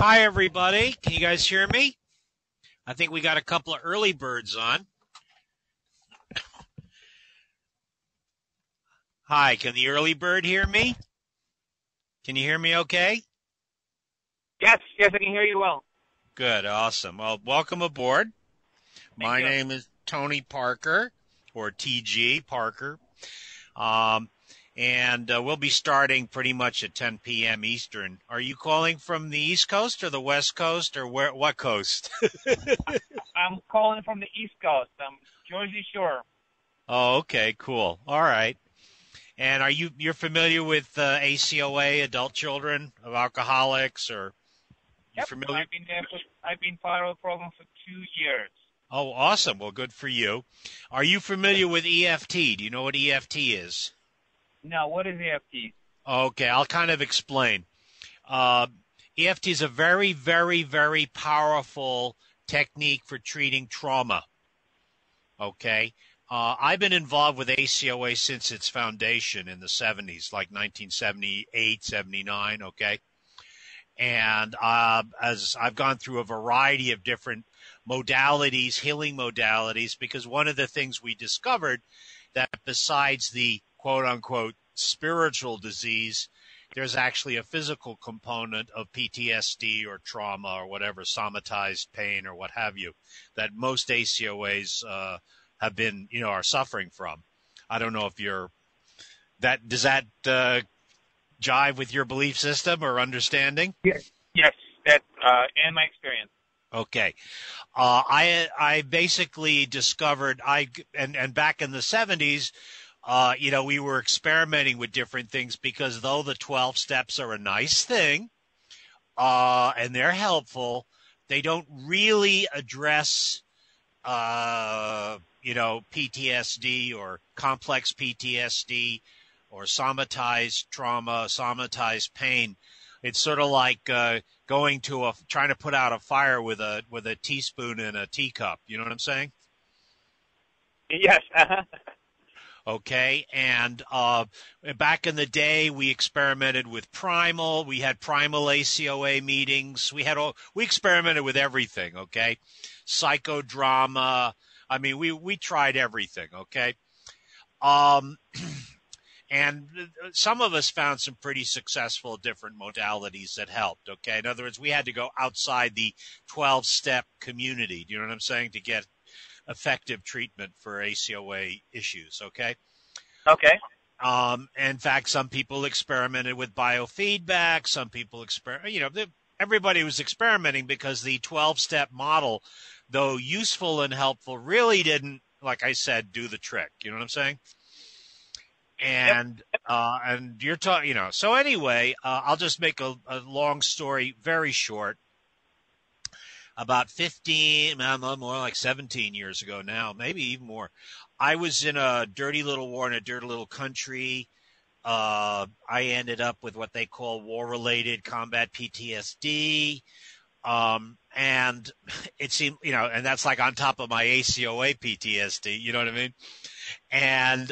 Hi, everybody. Can you guys hear me? I think we got a couple of early birds on. Hi, can the early bird hear me? Can you hear me okay? Yes, I can hear you well. Good, awesome. Well, welcome aboard. My name is Tony Parker, or TG Parker. And we'll be starting pretty much at 10 p.m. Eastern. Are you calling from the East Coast or the West Coast or what coast? I'm calling from the East Coast. I'm Jersey Shore. Oh, okay, cool. All right. And you're familiar with ACoA, adult children of alcoholics, or you familiar? I've been part of the program for 2 years. Oh, awesome. Well, good for you. Are you familiar with EFT? Do you know what EFT is? No, what is EFT? Okay, I'll kind of explain. EFT is a very, very, very powerful technique for treating trauma. Okay? I've been involved with ACoA since its foundation in the 70s, like 1978, 79, okay? And as I've gone through a variety of different modalities, healing modalities, because one of the things we discovered that besides the quote-unquote spiritual disease, there's actually a physical component of PTSD or trauma or whatever, somatized pain or what have you, that most ACoAs have been, are suffering from. I don't know if does that jive with your belief system or understanding? Yes, that in my experience. Okay. I basically discovered and back in the 70s, we were experimenting with different things because though the 12 steps are a nice thing, and they're helpful, they don't really address, PTSD or complex PTSD or somatized trauma, somatized pain. It's sort of like trying to put out a fire with a teaspoon and a teacup. You know what I'm saying? Yes. Okay, and back in the day, we experimented with primal. We had primal ACoA meetings. We experimented with everything. Okay, psychodrama. I mean, we tried everything. Okay, and some of us found some pretty successful different modalities that helped. Okay, in other words, we had to go outside the 12-step community. Do you know what I'm saying? To get effective treatment for ACoA issues, okay? Okay. In fact, some people experimented with biofeedback. Some people everybody was experimenting because the 12-step model, though useful and helpful, really didn't, like I said, do the trick. You know what I'm saying? And and you're talking, So anyway, I'll just make a long story very short. About 15, more like 17 years ago now, maybe even more, I was in a dirty little war in a dirty little country. I ended up with what they call war-related combat PTSD. And it seemed, and that's like on top of my ACoA PTSD, you know what I mean? And,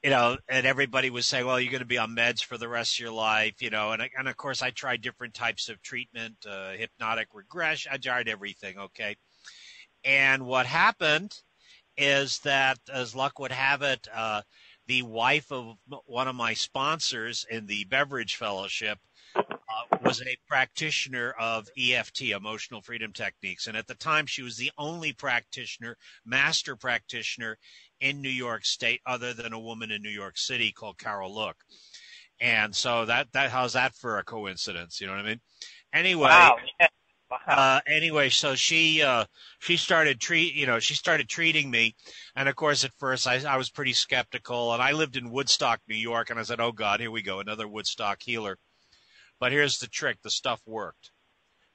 and everybody was saying, well, you're going to be on meds for the rest of your life, and of course I tried different types of treatment, hypnotic regression. I tried everything. Okay. And what happened is that, as luck would have it, the wife of one of my sponsors in the beverage fellowship was a practitioner of EFT, emotional freedom techniques. And at the time, she was the only master practitioner in New York State, other than a woman in New York City called Carol Look. And so how's that for a coincidence? You know what I mean? Anyway, wow. Wow. Anyway, so she started treating me, and of course at first I was pretty skeptical, and I lived in Woodstock, New York, and I said, oh God, here we go, another Woodstock healer. But here's the trick: the stuff worked.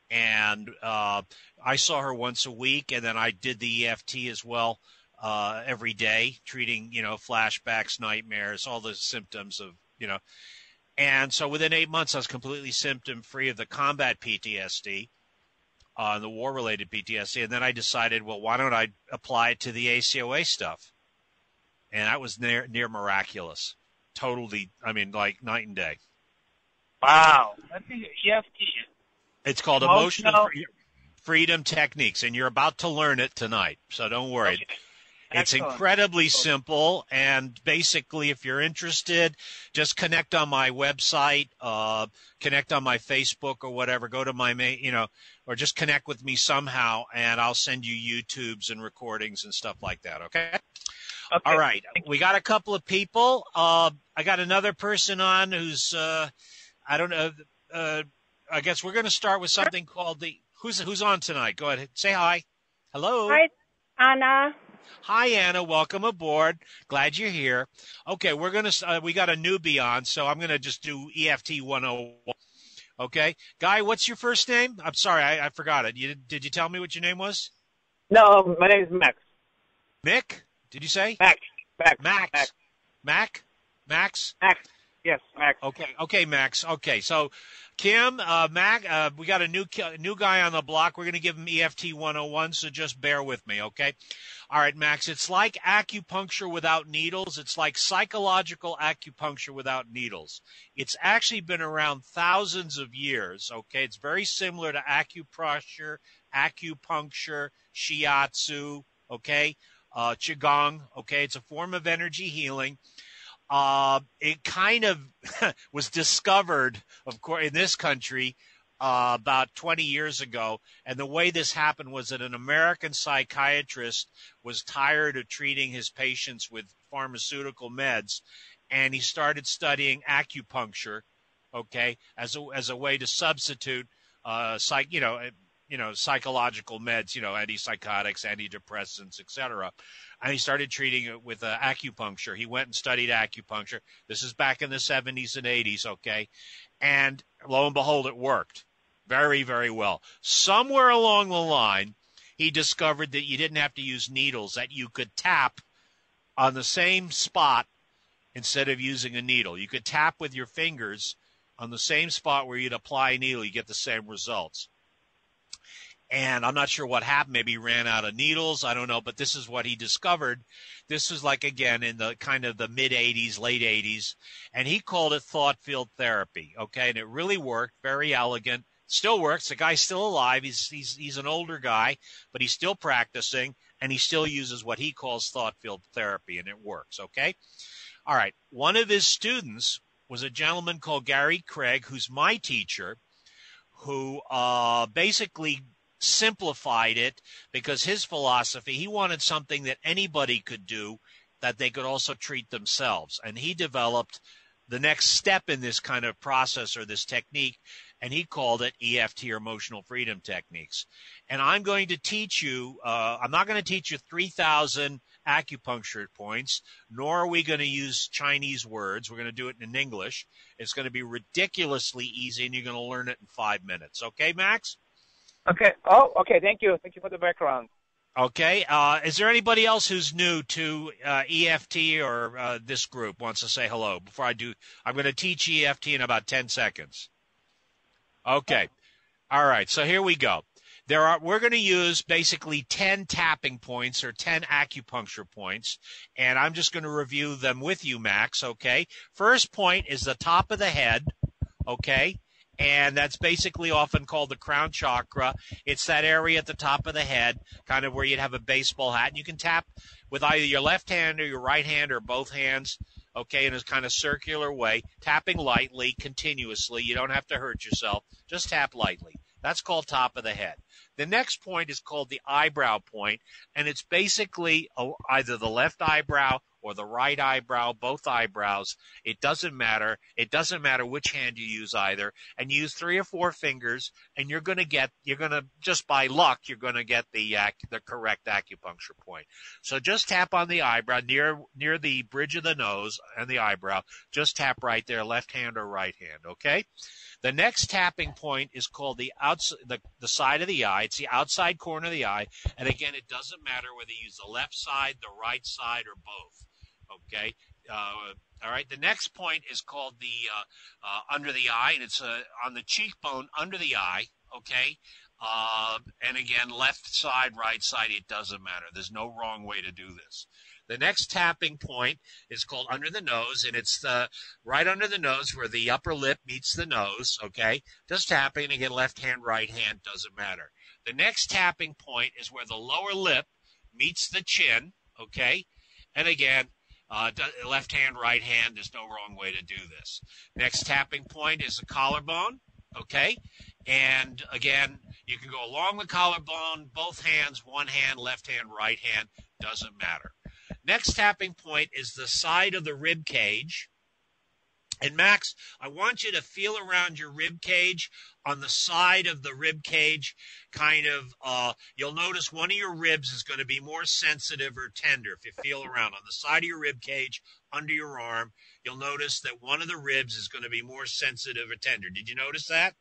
And I saw her once a week, and then I did the EFT as well every day, treating, flashbacks, nightmares, all the symptoms of, And so within 8 months, I was completely symptom-free of the combat PTSD, the war-related PTSD. And then I decided, well, why don't I apply it to the ACoA stuff? And that was near miraculous. Totally, like night and day. Wow. That's EFT. It's called Emotional Freedom Techniques, and you're about to learn it tonight, so don't worry. Okay. It's Excellent. incredibly simple, and basically, if you're interested, just connect on my website, connect on my Facebook or whatever. Go to my or just connect with me somehow, and I'll send you YouTubes and recordings and stuff like that. Okay. All right. We got a couple of people. I got another person on who's I don't know. I guess we're going to start with something called who's on tonight. Go ahead. Say hi. Hello. Hi, Anna. Hi, Anna. Welcome aboard. Glad you're here. Okay, we got a newbie on, so I'm gonna just do EFT 101. Okay, Guy, what's your first name? I'm sorry, I forgot it. Did you tell me what your name was? No, my name is Max. Mick? Did you say? Max. Max. Max? Max. Yes, Max. Okay, Max. Okay, so Kim, Mac, we got a new guy on the block. We're going to give him EFT 101, so just bear with me, okay? All right, Max, it's like acupuncture without needles. It's like psychological acupuncture without needles. It's actually been around thousands of years, okay? It's very similar to acupressure, acupuncture, shiatsu, okay? Qigong, okay? It's a form of energy healing. It kind of was discovered, of course, in this country about 20 years ago. And the way this happened was that an American psychiatrist was tired of treating his patients with pharmaceutical meds, and he started studying acupuncture, okay, as a way to substitute psychological meds, antipsychotics, antidepressants, etc. And he started treating it with acupuncture. He went and studied acupuncture. This is back in the 70s and 80s, okay? And lo and behold, it worked very, very well. Somewhere along the line, he discovered that you didn't have to use needles, that you could tap on the same spot instead of using a needle. You could tap with your fingers on the same spot where you'd apply a needle. You get the same results. And I'm not sure what happened. Maybe he ran out of needles. I don't know. But this is what he discovered. This was like, again, in the kind of the mid-'80s, late 80s. And he called it thought field therapy. Okay. And it really worked. Very elegant. Still works. The guy's still alive. He's an older guy, but he's still practicing. And he still uses what he calls thought field therapy. And it works. Okay. All right. One of his students was a gentleman called Gary Craig, who's my teacher, who basically simplified it because his philosophy, he wanted something that anybody could do that they could also treat themselves. And he developed the next step in this kind of process or this technique, and he called it EFT, or Emotional Freedom Techniques. And I'm going to teach you, I'm not going to teach you 3,000 acupuncture points, nor are we going to use Chinese words. We're going to do it in English. It's going to be ridiculously easy, and you're going to learn it in 5 minutes. Okay, Max? Okay. Oh, okay. Thank you. Thank you for the background. Okay. Is there anybody else who's new to EFT or this group wants to say hello before I do? I'm going to teach EFT in about 10 seconds. Okay. All right. So here we go. We're going to use basically 10 tapping points or 10 acupuncture points, and I'm just going to review them with you, Max. Okay. First point is the top of the head. Okay. And that's basically often called the crown chakra. It's that area at the top of the head, kind of where you'd have a baseball hat. And you can tap with either your left hand or your right hand or both hands, okay, in a kind of circular way, tapping lightly, continuously. You don't have to hurt yourself. Just tap lightly. That's called top of the head. The next point is called the eyebrow point, and it's basically either the left eyebrow or the right eyebrow, both eyebrows. It doesn't matter. It doesn't matter which hand you use either. And use 3 or 4 fingers, and you're going to, just by luck, you're going to get the correct acupuncture point. So just tap on the eyebrow near the bridge of the nose and the eyebrow. Just tap right there, left hand or right hand, okay? The next tapping point is called the side of the eye. It's the outside corner of the eye. And again, it doesn't matter whether you use the left side, the right side, or both. Okay. All right. The next point is called the under the eye, and it's on the cheekbone under the eye. Okay. And again, left side, right side, it doesn't matter. There's no wrong way to do this. The next tapping point is called under the nose, and it's right under the nose where the upper lip meets the nose, okay? Just tapping, again, left hand, right hand, doesn't matter. The next tapping point is where the lower lip meets the chin, okay? And again, left hand, right hand, there's no wrong way to do this. Next tapping point is the collarbone, okay? And again, you can go along the collarbone, both hands, one hand, left hand, right hand, doesn't matter. Next tapping point is the side of the rib cage. And Max, I want you to feel around your rib cage. On the side of the rib cage, kind of, you'll notice one of your ribs is going to be more sensitive or tender. If you feel around on the side of your rib cage, under your arm, you'll notice that one of the ribs is going to be more sensitive or tender. Did you notice that?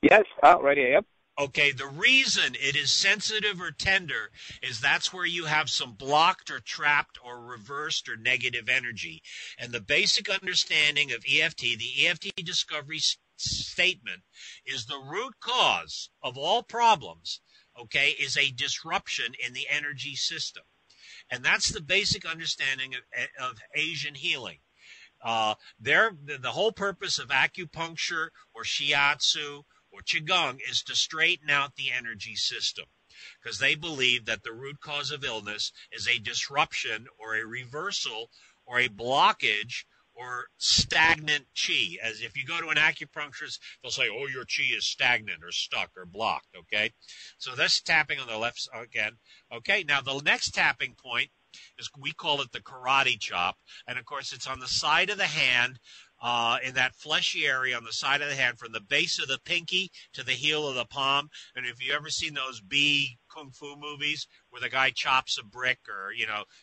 Yes, right here, yep. Okay, the reason it is sensitive or tender is that's where you have some blocked or trapped or reversed or negative energy. And the basic understanding of EFT, the EFT discovery statement, is the root cause of all problems, okay, is a disruption in the energy system. And that's the basic understanding of Asian healing. The whole purpose of acupuncture or shiatsu or qigong is to straighten out the energy system, because they believe that the root cause of illness is a disruption or a reversal or a blockage or stagnant chi. As if you go to an acupuncturist, they'll say, oh, your chi is stagnant or stuck or blocked, okay? So that's tapping on the left again. Okay, now the next tapping point is, we call it the karate chop, and of course it's on the side of the hand, in that fleshy area on the side of the hand, from the base of the pinky to the heel of the palm. And if you've ever seen those B kung fu movies where the guy chops a brick or,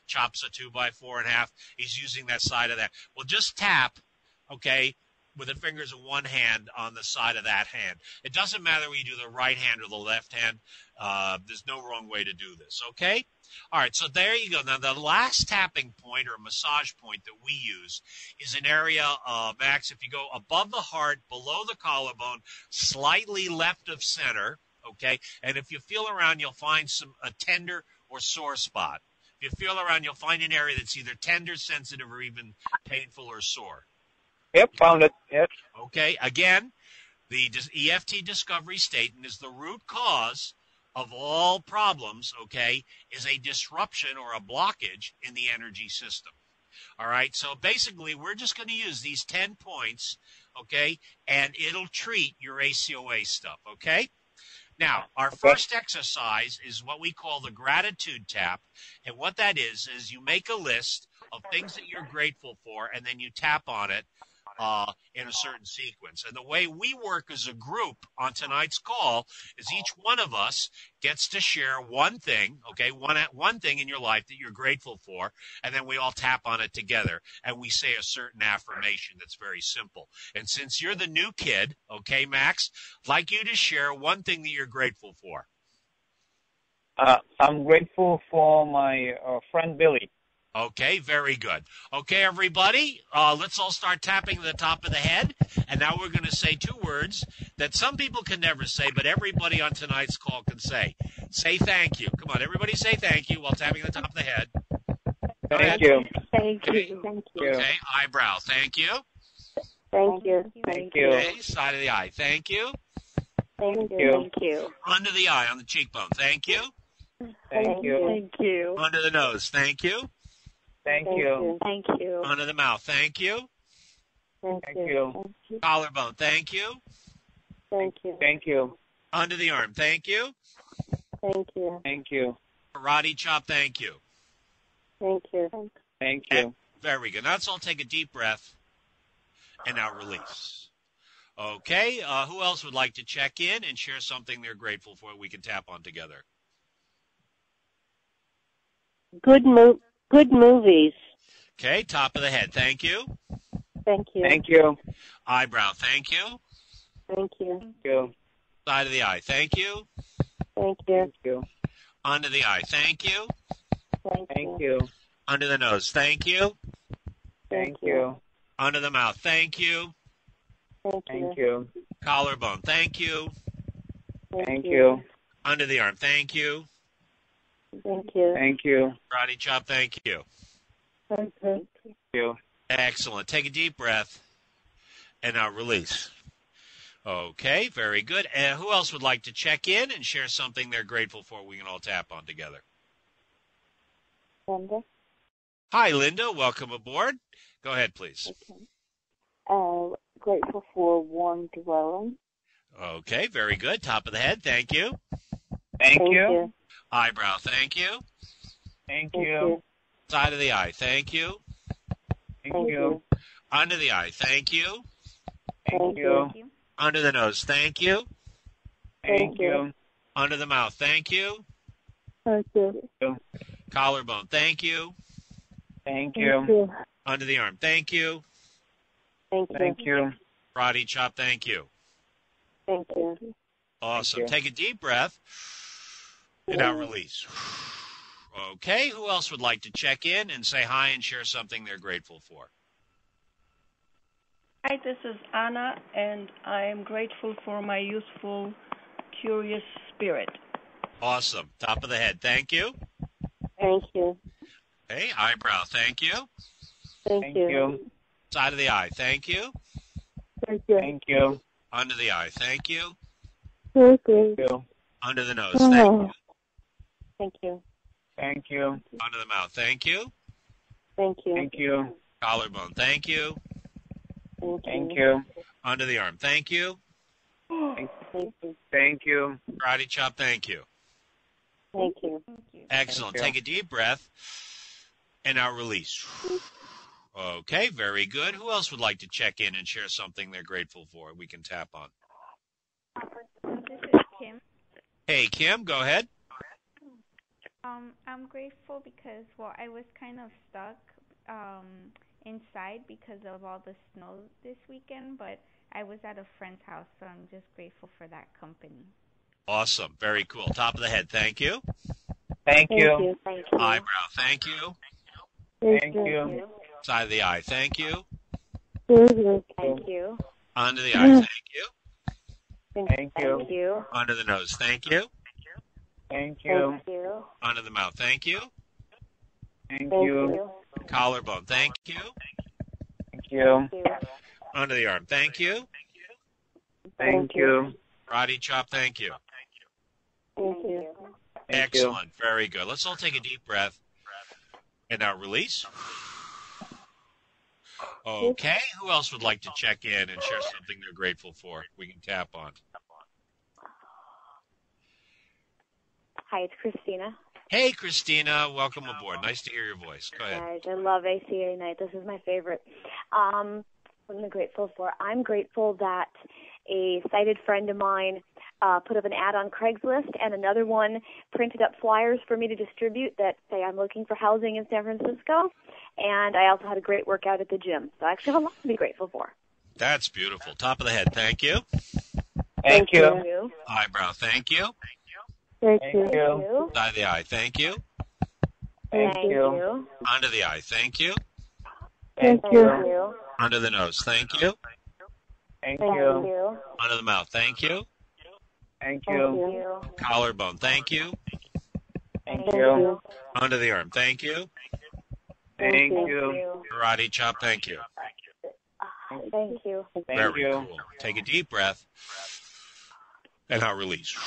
chops a 2x4 in half, he's using that side of that. Well, just tap, okay, with the fingers of one hand on the side of that hand. It doesn't matter whether you do the right hand or the left hand. There's no wrong way to do this, okay? All right, so there you go. Now, the last tapping point or massage point that we use is an area, Max, if you go above the heart, below the collarbone, slightly left of center, okay? And if you feel around, you'll find a tender or sore spot. If you feel around, you'll find an area that's either tender, sensitive, or even painful or sore. Yep, found it, yep. Okay, again, the EFT discovery statement is the root cause of all problems, okay, is a disruption or a blockage in the energy system. All right, so basically we're just going to use these 10 points, okay, and it'll treat your ACoA stuff, okay? Now, our first exercise is what we call the gratitude tap, and what that is you make a list of things that you're grateful for, and then you tap on it in a certain sequence. And the way we work as a group on tonight's call is each one of us gets to share one thing, okay, one thing in your life that you're grateful for, and then we all tap on it together, and we say a certain affirmation that's very simple. And since you're the new kid, okay, Max, I'd like you to share one thing that you're grateful for. I'm grateful for my friend Billy. Okay, very good. Okay, everybody, let's all start tapping the top of the head. And now we're going to say two words that some people can never say, but everybody on tonight's call can say. Say thank you. Come on, everybody say thank you while tapping the top of the head. Thank you. Thank you. Thank you. Okay, eyebrow, thank you. Thank you. Thank you. Okay, side of the eye, thank you. Thank you. Thank you. Under the eye, on the cheekbone, thank you. Thank you. Thank you. Under the nose, thank you. Thank you. Thank you. Under the mouth, thank you. Thank you. Collarbone, thank you. Thank you. Thank you. Under the arm, thank you. Thank you. Thank you. Karate chop, thank you. Thank you. Thank you. Very good. Now let's all take a deep breath and now release. Okay, who else would like to check in and share something they're grateful for we can tap on together? Good movies. Okay, top of the head, thank you. Thank you. Thank you. Eyebrow, thank you. Thank you. Thank you. Side of the eye, thank you. Thank you. Thank you. Under the eye, thank you. Thank you. Under the nose, thank you. Thank you. Under the mouth, thank you. Thank you. Collarbone, thank you. Thank you. Under the arm, thank you. Thank you. Thank you. Karate chop, thank you. Thank you. Thank you. Excellent. Take a deep breath and now release. Okay, very good. And who else would like to check in and share something they're grateful for we can all tap on together? Linda. Hi, Linda. Welcome aboard. Go ahead, please. Okay. Grateful for warm dwelling. Okay, very good. Top of the head, thank you. Thank you. Eyebrow, thank you. Thank Thank you. you. Side of the eye, thank you. Thank you. Under the eye, thank you. Thank you. Under the nose, thank you. Thank you. Under the mouth, thank you. Thank you. Collarbone, thank you. Thank Thank you. you. Under the arm, thank you. Thank you. Thank you. Karate chop, thank you. Thank you. Awesome. Thank you. Take a deep breath and now release. Okay, who else would like to check in and say hi and share something they're grateful for? Hi, this is Anna, and I am grateful for my youthful, curious spirit. Awesome. Top of the head, thank you. Thank you. Hey, eyebrow, thank you. Thank Thank you. you. Side of the eye, thank you. Thank you. Thank you. Under the eye, thank you. Thank you. Thank you. Under the nose, thank you. Thank you. Thank you. Under the mouth, thank you. Thank you. Thank you. Collarbone, thank you. Thank you. Under the arm, thank you. Thank you. Thank you. Karate chop, thank you. Thank you. Excellent. Thank you. Take a deep breath and now release. Okay, very good. Who else would like to check in and share something they're grateful for we can tap on? This is Kim. Hey, Kim, go ahead. I'm grateful because, well, I was kind of stuck inside because of all the snow this weekend, but I was at a friend's house, so I'm just grateful for that company. Awesome. Very cool. Top of the head, thank you. Thank Thank you. you. Thank you. Eyebrow, thank you. Thank you. Side of the eye, thank you. Thank you. Thank you. Under the eye, thank you. Thank you. Thank you. Under the nose, thank you. Thank you. Thank you. Under the mouth, thank you. Thank Thank you. you. Collarbone, thank you. Thank you. Thank you. Under the arm, thank you. Thank you. Karate chop, thank you. Thank you. Thank you. Excellent. Very good. Let's all take a deep breath and now release. Okay. Who else would like to check in and share something they're grateful for we can tap on? Hi, it's Christina. Hey, Christina. Welcome aboard. Nice to hear your voice. Go ahead. Guys, I love ACA Night. This is my favorite. What am I grateful for? I'm grateful that a sighted friend of mine put up an ad on Craigslist, and another one printed up flyers for me to distribute that say I'm looking for housing in San Francisco. And I also had a great workout at the gym. So I actually have a lot to be grateful for. That's beautiful. Top of the head, thank you. Thank you. Eyebrow, thank you. Thank Thank you. you. Side of the eye, thank you. Thank you. Under the eye, thank you. Thank Thank you. you. Under the nose, thank you. Thank Thank you. you. Under the mouth, thank you. Thank Thank you. you. Collarbone, thank you. Thank Thank you. you. Under the arm, thank you. Thank you. Karate chop, thank you. Thank you. Thank Very you. cool. Take a deep breath and now release.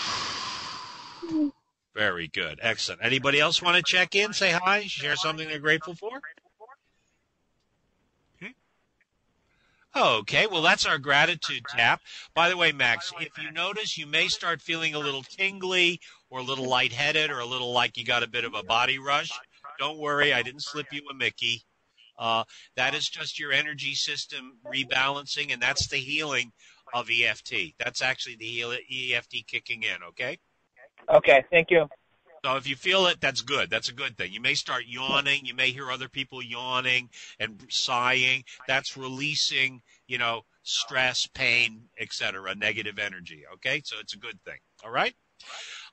Very good. Excellent. Anybody else want to check in, say hi, share something they're grateful for? Okay, well, that's our gratitude tap. By the way, Max, if you notice, you may start feeling a little tingly or a little lightheaded or a little like you got a bit of a body rush. Don't worry, I didn't slip you a Mickey. That is just your energy system rebalancing, and that's the healing of EFT. That's actually the EFT kicking in, okay? Okay. Thank you. So if you feel it, that's good. That's a good thing. You may start yawning. You may hear other people yawning and sighing. That's releasing, stress, pain, etc., negative energy. Okay? So it's a good thing. All right?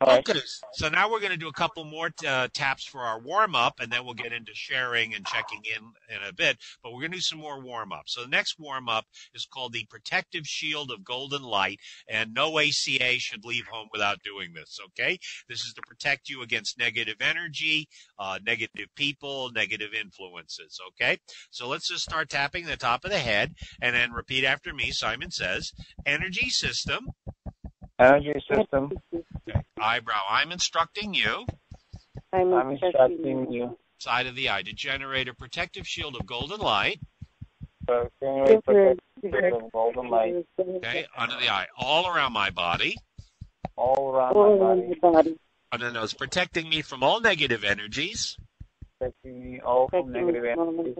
All right. Okay, so now we're going to do a couple more taps for our warm-up, and then we'll get into sharing and checking in a bit, but we're going to do some more warm-up. So the next warm-up is called the Protective Shield of Golden Light, and no ACA should leave home without doing this, okay? This is to protect you against negative energy, negative people, negative influences, okay? So let's just start tapping the top of the head, and then repeat after me. Simon says, energy system. Energy system. Okay. Eyebrow, I'm instructing you. I'm I'm instructing you. Side of the eye to generate a protective shield of golden light. To generate protective shield of golden light. Okay, under the eye, all around my body. All around All my around the body. body. Under the nose, protecting me from all negative energies. Protecting me all from negative energy.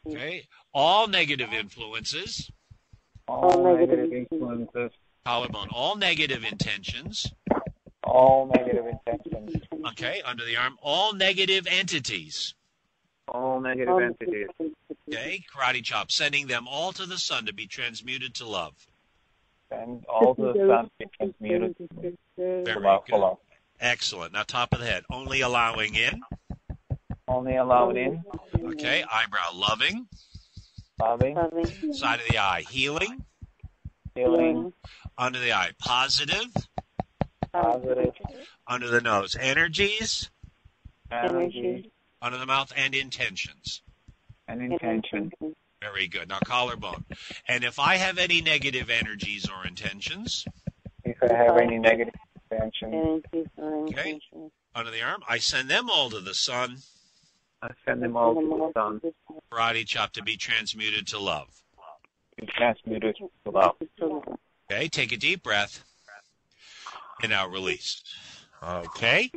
Okay, all negative influences. All negative influences. Collarbone, all negative intentions. All negative intentions. Okay, under the arm, all negative entities. All negative entities. Okay, karate chop, sending them all to the sun to be transmuted to love. And all to the sun be transmuted. Very good. Excellent. Now top of the head, only allowing in. Only allowing in. Okay, eyebrow, loving. Loving. Side of the eye, healing. Healing. Under the eye, positive. Positive. Under the nose, energies. Energy. Under the mouth, and intentions. And intention. Very good. Now collarbone. And if I have any negative energies or intentions, If I have any negative intention, okay, under the arm, I send them all to the sun. I send them all to the sun. Karate chop to be transmuted to love. Be transmuted to love. Okay, take a deep breath. And now release. Okay.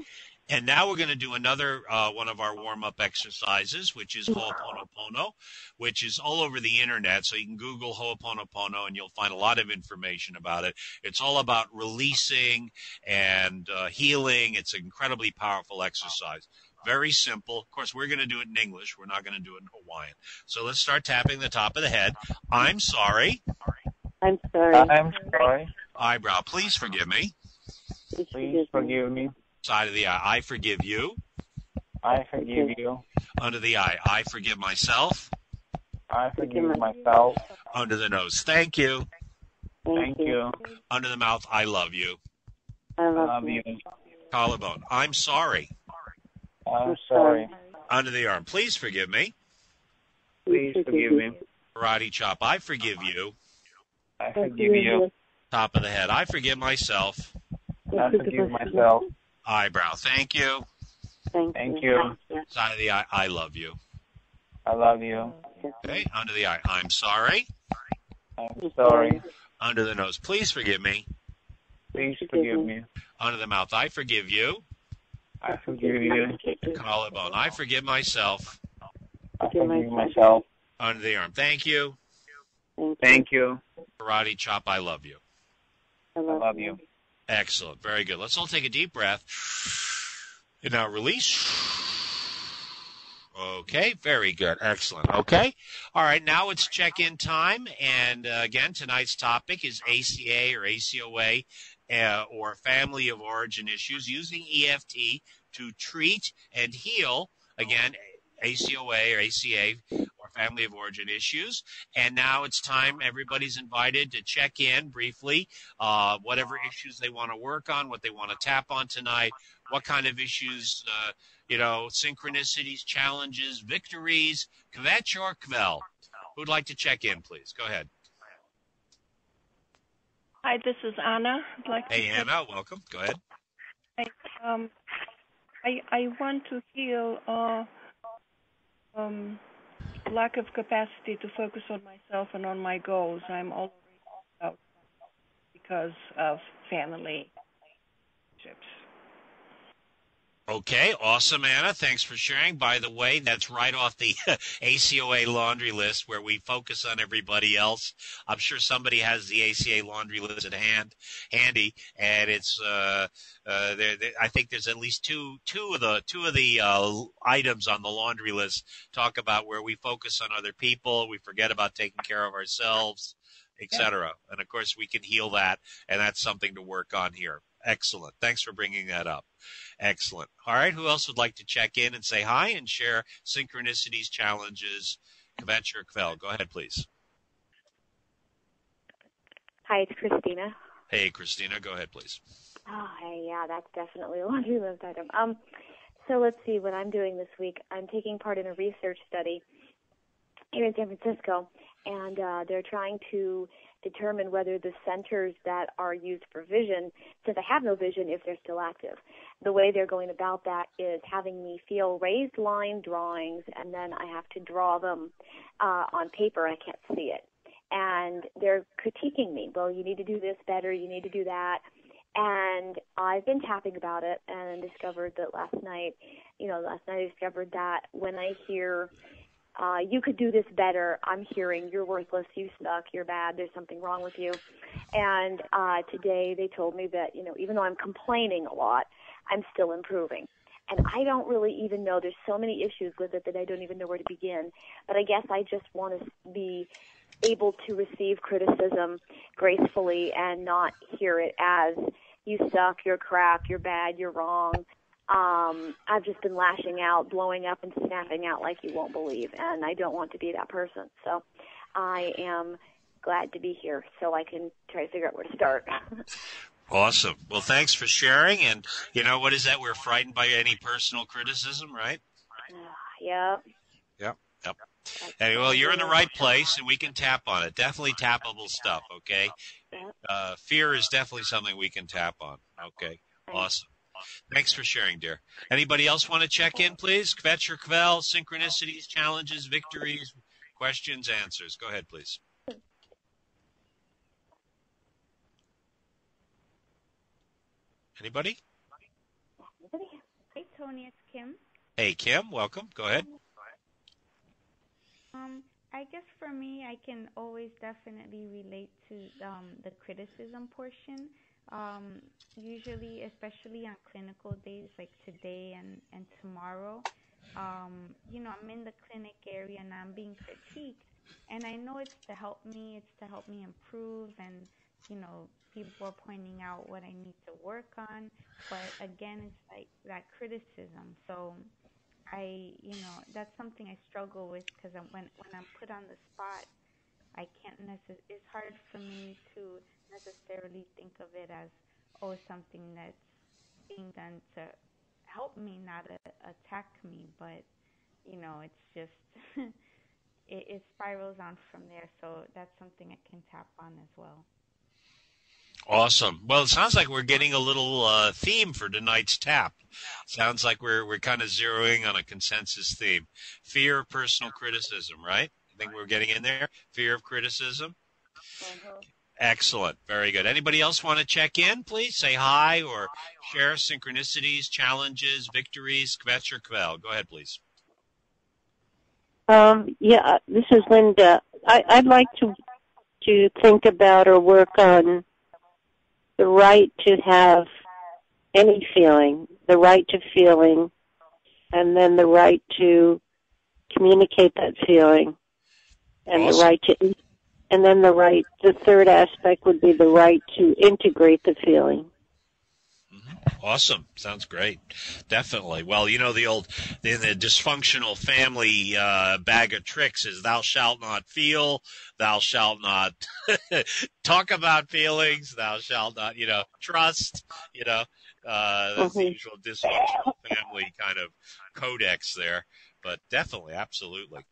And now we're going to do another one of our warm-up exercises, which is Ho'oponopono, which is all over the internet. So you can Google Ho'oponopono and you'll find a lot of information about it. It's all about releasing and healing. It's an incredibly powerful exercise. Very simple. Of course, we're going to do it in English. We're not going to do it in Hawaiian. So let's start tapping the top of the head. I'm sorry. I'm sorry. I'm sorry. Eyebrow, please forgive me. Please forgive me. Side of the eye, I forgive you. I forgive you. Under the eye, I forgive myself. I forgive myself. Under the nose, thank you. Thank you. Under the mouth, I love you. I I love love you. you. Collarbone, I'm sorry. I'm sorry. Under the arm, please forgive me. Please forgive me. Karate chop, I forgive you. I forgive you. Top of the head, I forgive myself. I forgive myself. Eyebrow, thank you. Thank you. Side of the eye, I love you. I love you. Okay, under the eye, I'm sorry. I'm sorry. Under the nose, please forgive me. Please forgive me. Under the mouth, I forgive you. I forgive you. Collarbone, I forgive myself. I forgive myself. Under the arm, thank you. Thank you. Karate chop, I love you. I love you. Excellent. Very good. Let's all take a deep breath. And now release. Okay. Very good. Excellent. Okay. All right. Now it's check-in time. And again, tonight's topic is ACA or ACoA or family of origin issues using EFT to treat and heal, again, ACoA or ACA or family of origin issues. And now it's time, everybody's invited to check in briefly, whatever issues they want to work on, what they want to tap on tonight, what kind of issues, synchronicities, challenges, victories, kvetch or kvel. Who'd like to check in, please? Go ahead. Hi, this is Anna. I'd like to Hey, Anna, welcome. Go ahead. I want to heal lack of capacity to focus on myself and on my goals. I'm already out because of family relationships. Okay, awesome, Anna. Thanks for sharing. By the way, that's right off the ACoA laundry list where we focus on everybody else. I'm sure somebody has the ACA laundry list at handy, and it's I think there's at least two of the items on the laundry list talk about where we focus on other people, we forget about taking care of ourselves, etc. And of course, we can heal that, and that's something to work on here. Excellent. Thanks for bringing that up. Excellent. All right. Who else would like to check in and say hi and share synchronicities, challenges? Kvetch or Kvel? Go ahead, please. Hi, it's Christina. Hey, Christina. Go ahead, please. Oh, hey, yeah, that's definitely a laundry list item. So let's see what I'm doing this week. I'm taking part in a research study here in San Francisco, and they're trying to determine whether the centers that are used for vision, since I have no vision, if they're still active. The way they're going about that is having me feel raised line drawings, and then I have to draw them on paper. I can't see it. And they're critiquing me. Well, you need to do this better. You need to do that. And I've been tapping about it and discovered that last night I discovered that when I hear you could do this better, I'm hearing you're worthless, you suck, you're bad, there's something wrong with you. And today they told me that, even though I'm complaining a lot, I'm still improving. And I don't really even know, there's so many issues with it that I don't even know where to begin. But I guess I just want to be able to receive criticism gracefully and not hear it as you suck, you're crap, you're bad, you're wrong. I've just been lashing out, blowing up and snapping out like you won't believe, and I don't want to be that person. So I am glad to be here so I can try to figure out where to start. Awesome. Well, thanks for sharing. And what is that? We're frightened by any personal criticism, right? Yep. Yep. Anyway, well, you're in the right place, and we can tap on it. Definitely tappable stuff, okay? Yep. Fear is definitely something we can tap on. Okay. Awesome. Thanks for sharing, dear. Anybody else want to check in, please? Kvetch or Kvel, synchronicities, challenges, victories, questions, answers. Go ahead, please. Anybody? Hey, Tony, it's Kim. Hey, Kim, welcome. Go ahead. I guess for me, I can always definitely relate to the criticism portion. Usually, especially on clinical days like today and tomorrow, I'm in the clinic area and I'm being critiqued. And I know it's to help me improve, and, people are pointing out what I need to work on. But again, it's like that criticism. So that's something I struggle with, because when I'm put on the spot, I can't it's hard for me to necessarily think of it as, something that's being done to help me, not attack me. But, it's just, it spirals on from there. So that's something I can tap on as well. Awesome. Well, it sounds like we're getting a little theme for tonight's tap. Sounds like we're kind of zeroing on a consensus theme. Fear of personal criticism, right? I think we're getting in there. Fear of criticism. Mm-hmm. Excellent. Very good. Anybody else want to check in, please? Say hi or share synchronicities, challenges, victories. Kvetch or Kvel? Go ahead, please. Yeah, this is Linda. I'd like to think about or work on the right to have any feeling, the right to feeling, and then the right to communicate that feeling, and awesome. the right to, and then the third aspect would be the right to integrate the feeling. Awesome. Sounds great. Definitely. Well, the dysfunctional family bag of tricks is thou shalt not feel, thou shalt not talk about feelings, thou shalt not, trust, that's the usual dysfunctional family kind of codex there. But definitely, absolutely.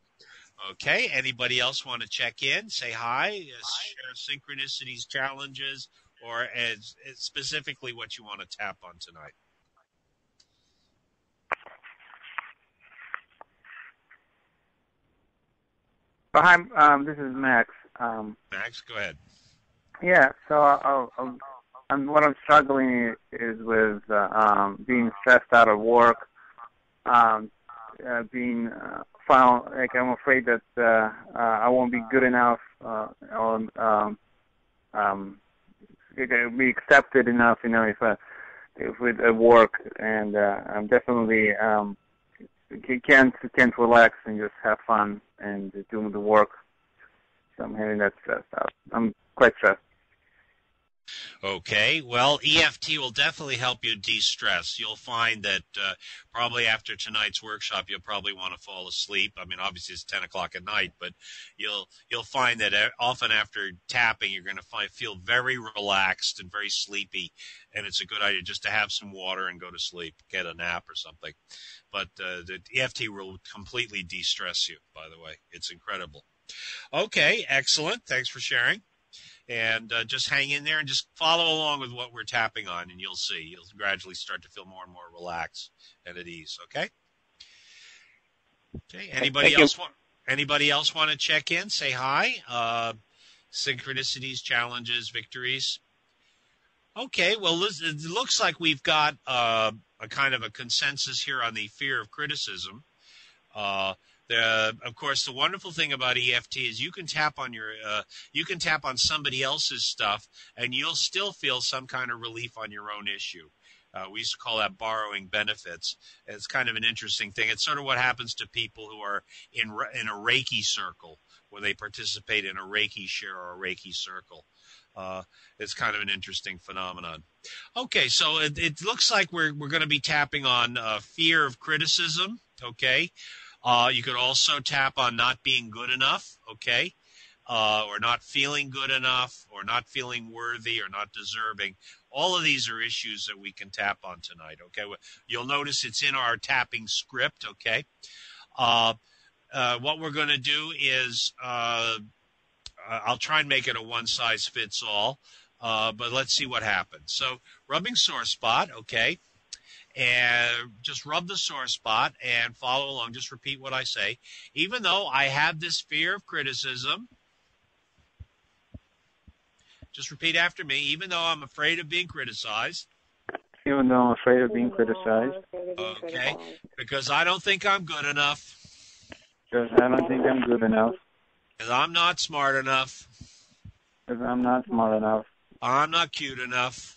Okay. Anybody else want to check in, say hi, share synchronicities, challenges, or as specifically what you want to tap on tonight? So hi, this is Max. Max, go ahead. Yeah, so what I'm struggling is with being stressed out of work, being found, like I'm afraid that I won't be good enough, be accepted enough, if with work, and I'm definitely can't relax and just have fun and doing the work. So I'm having that stressed out. I'm quite stressed. Okay, well, EFT will definitely help you de-stress. You'll find that probably after tonight's workshop, you'll probably want to fall asleep. I mean, obviously it's 10 o'clock at night, but you'll find that often after tapping, you're going to feel very relaxed and very sleepy, and it's a good idea just to have some water and go to sleep, get a nap or something. But the EFT will completely de-stress you, by the way. It's incredible. Okay, excellent. Thanks for sharing. And just hang in there and just follow along with what we're tapping on, and you'll see. You'll gradually start to feel more and more relaxed and at ease, okay? Okay, anybody else want to check in, say hi? Synchronicities, challenges, victories? Okay, well, it looks like we've got a kind of a consensus here on the fear of criticism. Of course, the wonderful thing about EFT is you can tap on somebody else's stuff, and you'll still feel some kind of relief on your own issue. We used to call that borrowing benefits. It's kind of an interesting thing. It's sort of what happens to people who are in a Reiki circle, where they participate in a Reiki share or a Reiki circle. It's kind of an interesting phenomenon. Okay, so it looks like we're going to be tapping on fear of criticism. Okay. You could also tap on not being good enough, okay, or not feeling good enough, or not feeling worthy, or not deserving. All of these are issues that we can tap on tonight, okay? You'll notice it's in our tapping script, okay? What we're going to do is I'll try and make it a one-size-fits-all, but let's see what happens. So rubbing sore spot, okay? And just rub the sore spot and follow along. Just repeat what I say. Even though I have this fear of criticism, just repeat after me. Even though I'm afraid of being criticized. Even though I'm afraid of being criticized. Okay. Because I don't think I'm good enough. Because I don't think I'm good enough. Because I'm not smart enough. Because I'm not smart enough. I'm not cute enough.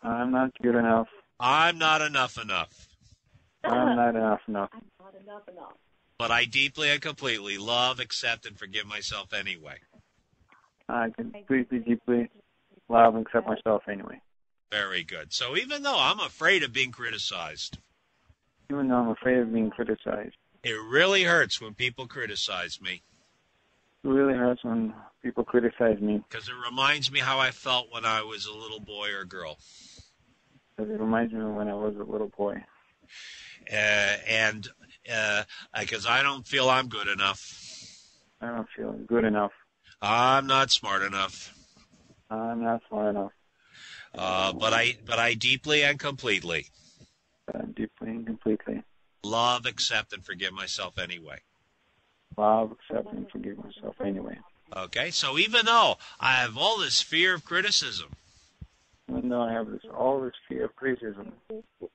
I'm not cute enough. I'm not enough. I'm not enough. I'm not enough. But I deeply and completely love, accept, and forgive myself anyway. I completely, deeply love and accept myself anyway. Very good. So even though I'm afraid of being criticized. Even though I'm afraid of being criticized. It really hurts when people criticize me. It really hurts when people criticize me. Because it reminds me how I felt when I was a little boy or girl. Because it reminds me of when I was a little boy. And because I don't feel I'm good enough. I don't feel good enough. I'm not smart enough. I'm not smart enough. But I deeply and completely. Deeply and completely. Love, accept, and forgive myself anyway. Love, accept, and forgive myself anyway. Okay, so even though I have all this fear of criticism. Even though I have all this fear of criticism.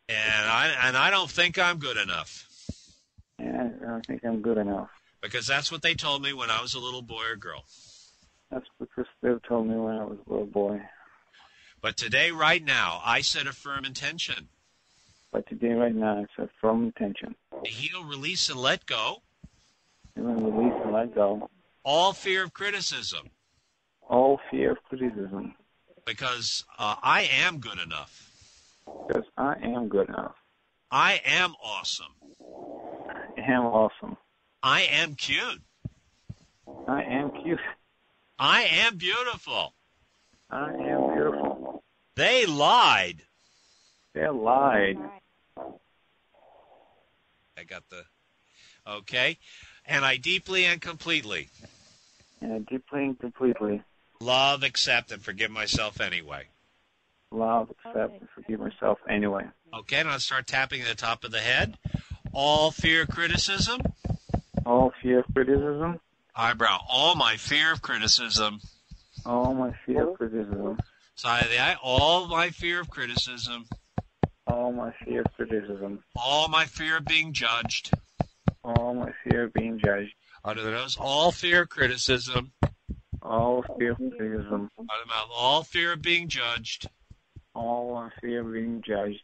And I don't think I'm good enough. And I don't think I'm good enough. Because that's what they told me when I was a little boy or girl. That's because they told me when I was a little boy. But today, right now, I set a firm intention. But today, right now, I set firm intention. To heal, release, and let go. Heal and release and let go. All fear of criticism. All fear of criticism. Because I am good enough. Because I am good enough. I am awesome. I am awesome. I am cute. I am cute. I am beautiful. I am beautiful. They lied. They lied. I got the... Okay. And I deeply and completely... And I deeply and completely... Love, accept, and forgive myself anyway. Love, accept, and forgive myself anyway. Okay, now I'll start tapping at the top of the head. All fear of criticism. All fear of criticism. Eyebrow. All my fear of criticism. All my fear of criticism. Side of the eye. All my fear of criticism. All my fear of criticism. All my fear of being judged. All my fear of being judged. Under the nose. All fear of criticism. All fear of criticism. Out of the mouth. All fear of being judged. All fear of being judged.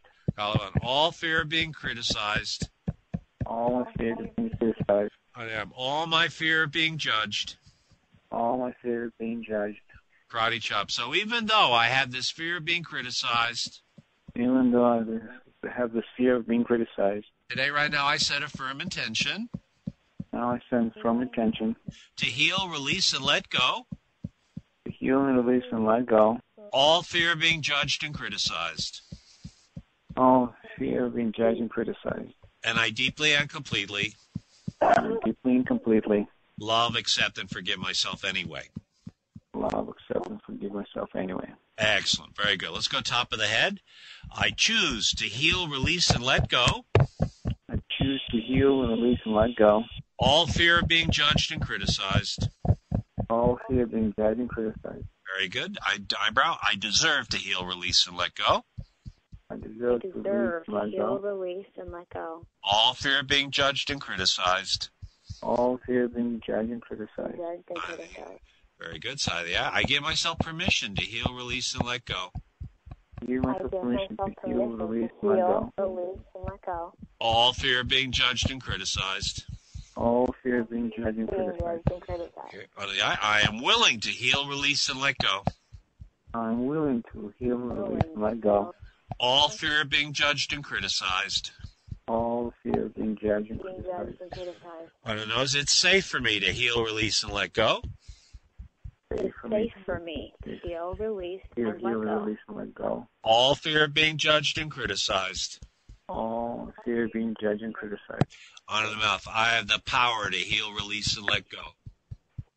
All fear of being criticized. All my fear of being criticized. All my fear of being judged. All my fear of being judged. Karate chop. So even though I have this fear of being criticized, even though I have this fear of being criticized, today, right now, I set a firm intention now I send firm intention to heal, release, and let go to heal and release and let go all fear of being judged and criticized. all fear of being judged and criticized. And I deeply and completely Deeply and completely love, accept, and forgive myself anyway. love, accept, and forgive myself anyway. Excellent. Very good. Let's go top of the head. I choose to heal, release, and let go I choose to heal and release and let go all fear of being judged and criticized. all fear of being judged and criticized. Very good. Eyebrow. I deserve to heal, release, and let go I deserve to release and let heal, go release, and let go. all fear of being judged and criticized. all fear of being judged and criticized. Judged and criticized. Very good, Sadia. I give myself permission to heal, release, and let go Give myself I give permission myself to heal, permission release, to and let heal, go release, and let go. all fear of being judged and criticized. all fear of being judged and Being criticized. judged and criticized. Okay. I am willing to heal, release, and let go I'm willing to heal, release, and let go all fear of being judged and criticized. all fear of being judged and Being criticized. judged and criticized. I don't know. Is it safe for me to heal, release, and let go? Safe It's for me safe for me to heal, release, to and let heal, go. release, and let go. All fear of being judged and criticized. All fear of being judged and criticized. On the mouth. I have the power to heal, release, and let go.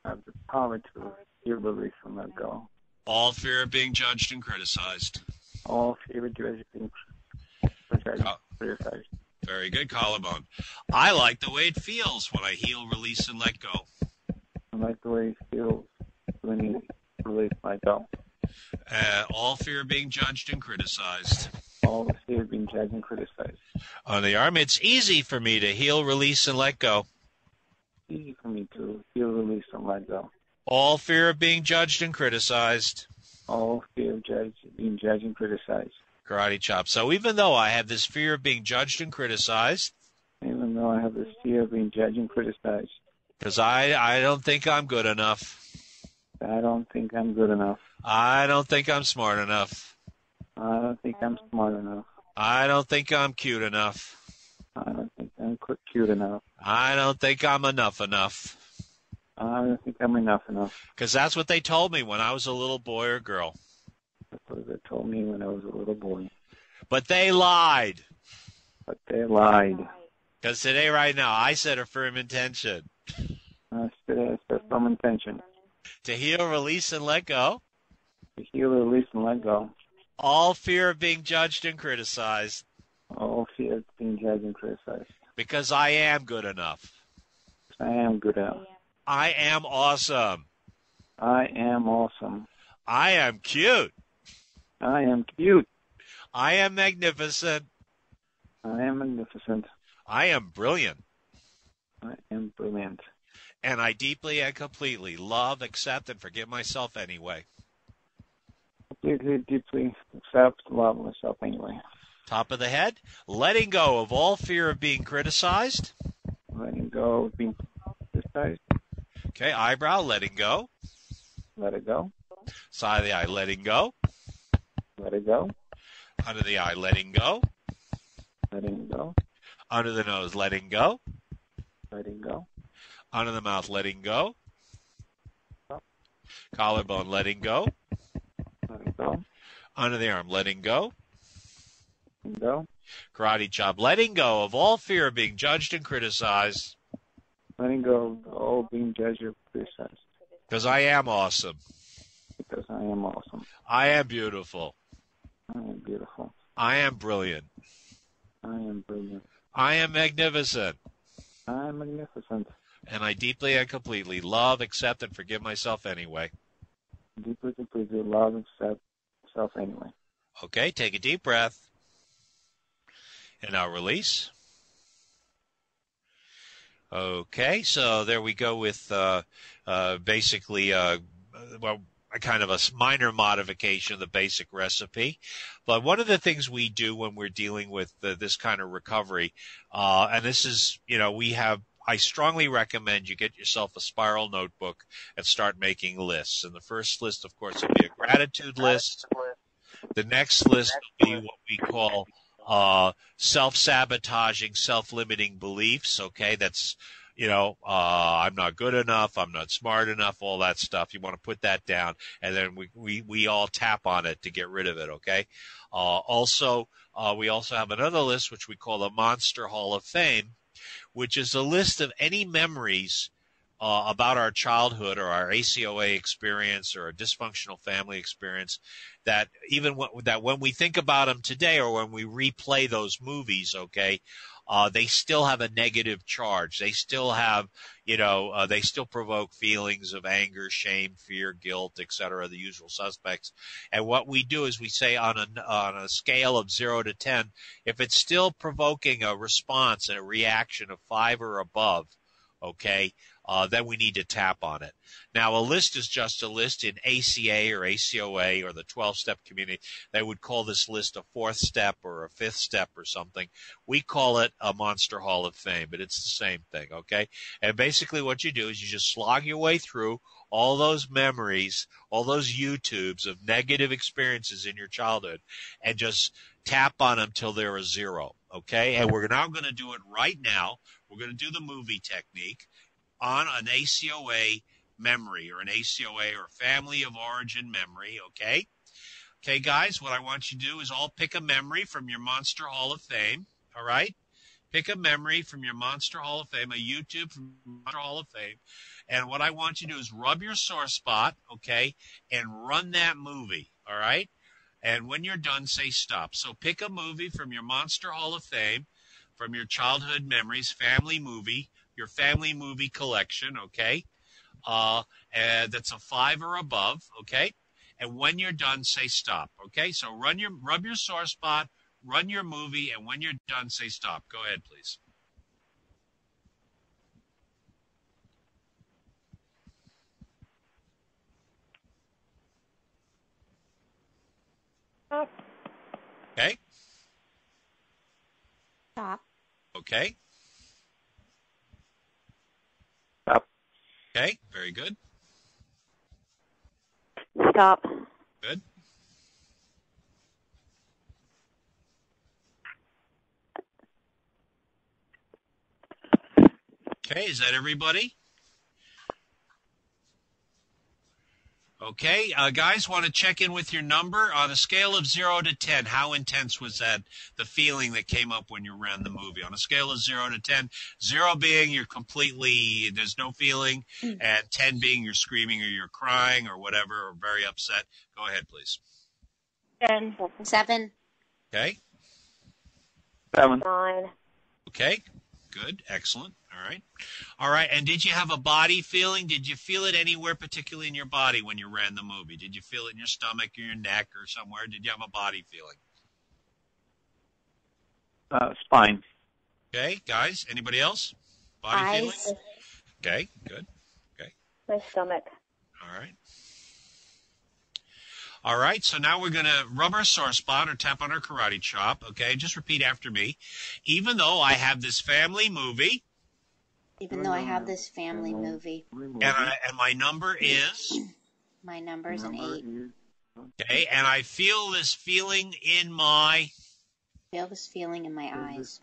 I have the power to heal, release, and let go. All fear of being judged and criticized. All fear of being criticized. Very good, collarbone. I like the way it feels when I heal, release, and let go. I like the way it feels when you release, let go. All fear of being judged and criticized. All fear of being judged and criticized. On the arm, it's easy for me to heal, release, and let go. Easy for me to heal, release, and let go. All fear of being judged and criticized. All fear of being judged and criticized. Karate chop. So even though I have this fear of being judged and criticized, Even though I have this fear of being judged and criticized, because I don't think I'm good enough. I don't think I'm good enough. I don't think I'm smart enough. I don't think I'm smart enough. I don't think I'm cute enough. I don't think I'm cute enough. I don't think I'm enough. I don't think I'm enough. Because that's what they told me when I was a little boy or girl. That's what they told me when I was a little boy. But they lied. But they lied. Because today, right now, I set a firm intention I said some intention to heal, release, and let go to heal, release, and let go. all fear of being judged and criticized. All fear of being judged and criticized. Because I am good enough. I am good enough. I am awesome. I am awesome. I am cute. I am cute. I am magnificent. I am magnificent. I am brilliant. I am brilliant. And I deeply and completely love, accept, and forgive myself anyway. Completely, deeply accept, love myself anyway. Top of the head, letting go of all fear of being criticized. Letting go of being criticized. Okay, eyebrow, letting go. Let it go. Side of the eye, letting go. Let it go. Under the eye, letting go. Letting go. Under the nose, letting go. Letting go. Under the mouth, letting go. Go. Collarbone, letting go. Letting go. Under the arm, letting go. Letting go. Karate chop, letting go of all fear of being judged and criticized. Letting go of all being judged or criticized. Because I am awesome. Because I am awesome. I am beautiful. I am beautiful. I am brilliant. I am brilliant. I am magnificent. I am magnificent. And I deeply and completely love, accept, and forgive myself anyway. Deeply, completely love and accept myself anyway. Okay, take a deep breath. And now release. Okay, so there we go with basically a kind of a minor modification of the basic recipe. But one of the things we do when we're dealing with this kind of recovery, and this is, we have I strongly recommend you get yourself a spiral notebook and start making lists. And the first list, of course, will be a gratitude list. The next list will be what we call self-sabotaging, self-limiting beliefs. Okay, that's I'm not good enough, I'm not smart enough, all that stuff. You want to put that down, and then we all tap on it to get rid of it. Okay. Also, we also have another list which we call the Monster Hall of Fame, which is a list of any memories about our childhood or our ACoA experience or a dysfunctional family experience that when we think about them today or when we replay those movies, okay, they still have a negative charge. They still have, they still provoke feelings of anger, shame, fear, guilt, etc., the usual suspects. And what we do is we say on a scale of 0 to 10, if it's still provoking a response and a reaction of 5 or above, okay, then we need to tap on it. Now, a list is just a list. In ACA or ACoA or the 12-step community, they would call this list a 4th step or a 5th step or something. We call it a Monster Hall of Fame, but it's the same thing, okay? And basically what you do is you just slog your way through all those memories, all those YouTubes of negative experiences in your childhood, and just tap on them till they're a 0, okay? And we're now going to do it right now. We're going to do the movie technique on an ACoA memory or an ACoA or family of origin memory, okay? Okay, guys, what I want you to do is all pick a memory from your Monster Hall of Fame, all right? Pick a memory from your Monster Hall of Fame, a YouTube from Monster Hall of Fame, and what I want you to do is rub your sore spot, okay, and run that movie, all right? And when you're done, say stop. So pick a movie from your Monster Hall of Fame, from your childhood memories, family movie, your family movie collection, okay? And that's a 5 or above, okay? And when you're done, say stop, okay? So rub your sore spot, run your movie, and when you're done, say stop. Go ahead, please. Stop. Okay? Stop. Okay? Stop. Okay, very good. Stop. Good. Okay, is that everybody? Okay, guys, want to check in with your number on a scale of 0 to 10. How intense was that, the feeling that came up when you ran the movie? On a scale of 0 to 10, 0 being you're completely, there's no feeling, and 10 being you're screaming or you're crying or whatever, or very upset. Go ahead, please. 10. 7. Okay. 7. 9. Okay. Good. Excellent. All right. All right. And did you have a body feeling? Did you feel it anywhere, particularly in your body when you ran the movie? Did you feel it in your stomach or your neck or somewhere? Did you have a body feeling? Spine. Okay, guys. Anybody else? Body feeling? Okay, good. Okay. My stomach. All right. All right, so now we're going to rub our sore spot or tap on our karate chop, okay? Just repeat after me. Even though I have this family movie. Even though I have this family movie. And my number is? My number is an 8. Okay, and I feel this feeling in my? Feel this feeling in my eyes.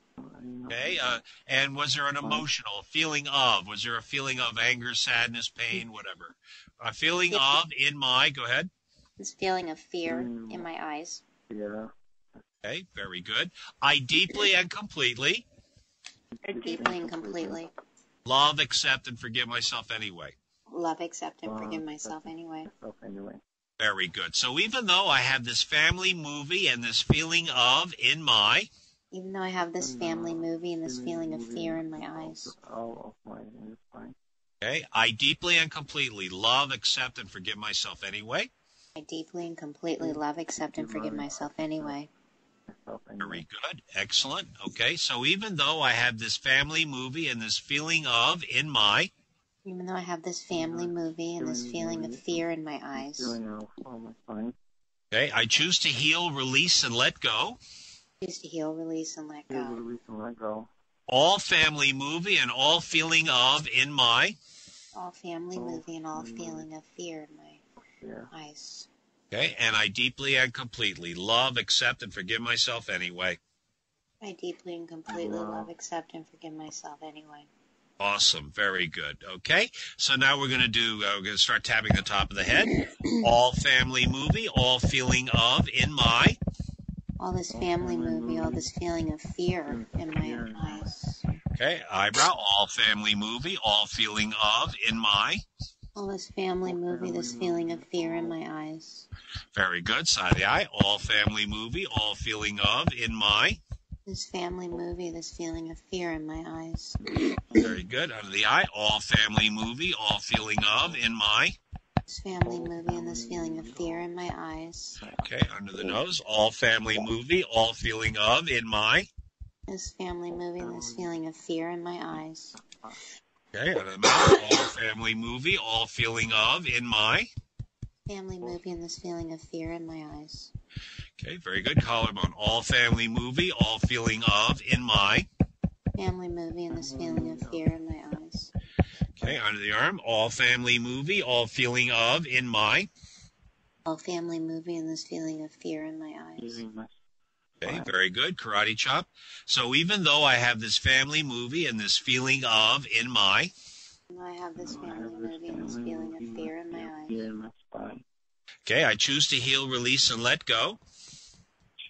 Okay, and was there an emotional feeling of? Was there a feeling of anger, sadness, pain, whatever? A feeling of in my, go ahead. This feeling of fear in my eyes. Yeah. Okay, very good. I deeply and completely. Deeply and completely. Love, accept, and forgive myself anyway. Love, accept, and forgive myself anyway. Very good. So even though I have this family movie and this feeling of in my. Even though I have this family movie and this feeling of fear in my eyes. Okay, I deeply and completely love, accept, and forgive myself anyway. I deeply and completely love, accept, and forgive myself anyway. Very good. Excellent. Okay, so even though I have this family movie and this feeling of in my. Even though I have this family movie and this feeling of fear in my eyes. Okay, I choose to heal, release, and let go. Choose to heal, release, and let go. All family movie and all feeling of in my. All family movie and all feeling of fear in my eyes. Okay, and I deeply and completely love, accept, and forgive myself anyway. I deeply and completely love, accept, and forgive myself anyway. Awesome. Very good. Okay, so now we're going to start tapping the top of the head. All family movie, all feeling of in my. All this family movie, all this feeling of fear in my eyes. Okay, eyebrow, all family movie, all feeling of in my. All this family movie, this feeling of fear in my eyes. Very good. Side of the eye, all family movie, all feeling of in my. This family movie, this feeling of fear in my eyes. Very good. Under the eye, all family movie, all feeling of in my. This family movie and this feeling of fear in my eyes. Okay, under the nose, all family movie, all feeling of in my. This family movie and this feeling of fear in my eyes. Okay, under the mouth, all family movie, all feeling of in my. Family movie and this feeling of fear in my eyes. Okay, very good. Collarbone, all family movie, all feeling of in my. Family movie and this feeling of fear in my eyes. Okay, under the arm, all family movie, all feeling of in my. All family movie and this feeling of fear in my eyes. Okay, very good. Karate chop. So even though I have this family movie and this feeling of in my. I have this family movie and this feeling of fear in my eyes. Okay, I choose to heal, release, and let go.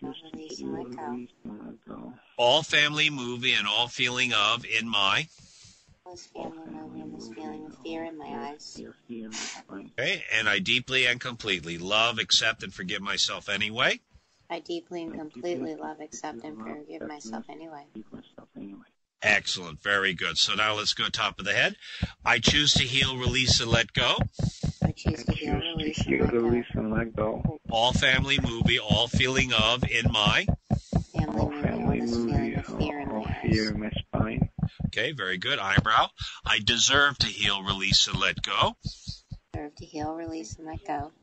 Release and let go. All family movie and all feeling of in my. This family movie and this feeling of fear in my eyes. Okay, and I deeply and completely love, accept, and forgive myself anyway. I deeply and completely love, accept, and forgive myself anyway. Excellent. Very good. So now let's go top of the head. I choose to heal, release, and let go. I choose to heal, release, and let go. All family movie, all feeling of in my. Family movie, all this feeling of fear in my eyes. Okay, very good. Eyebrow. I deserve to heal, release, and let go. Deserve to heal, release, and let go.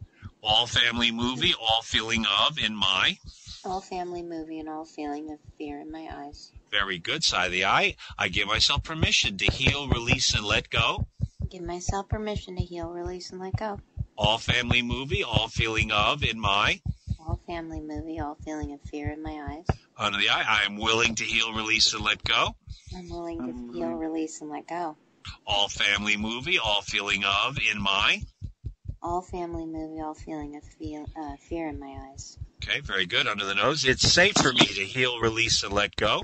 All family movie, all feeling of in my. All family movie and all feeling of fear in my eyes. Very good. Side of the eye. I give myself permission to heal, release, and let go. Give myself permission to heal, release, and let go. All family movie, all feeling of in my. All family movie, all feeling of fear in my eyes. Under the eye. I am willing to heal, release, and let go. I'm willing to heal, release, and let go. All family movie, all feeling of in my. All family movie, all feeling of fear in my eyes. Okay, very good. Under the nose. It's safe for me to heal, release, and let go.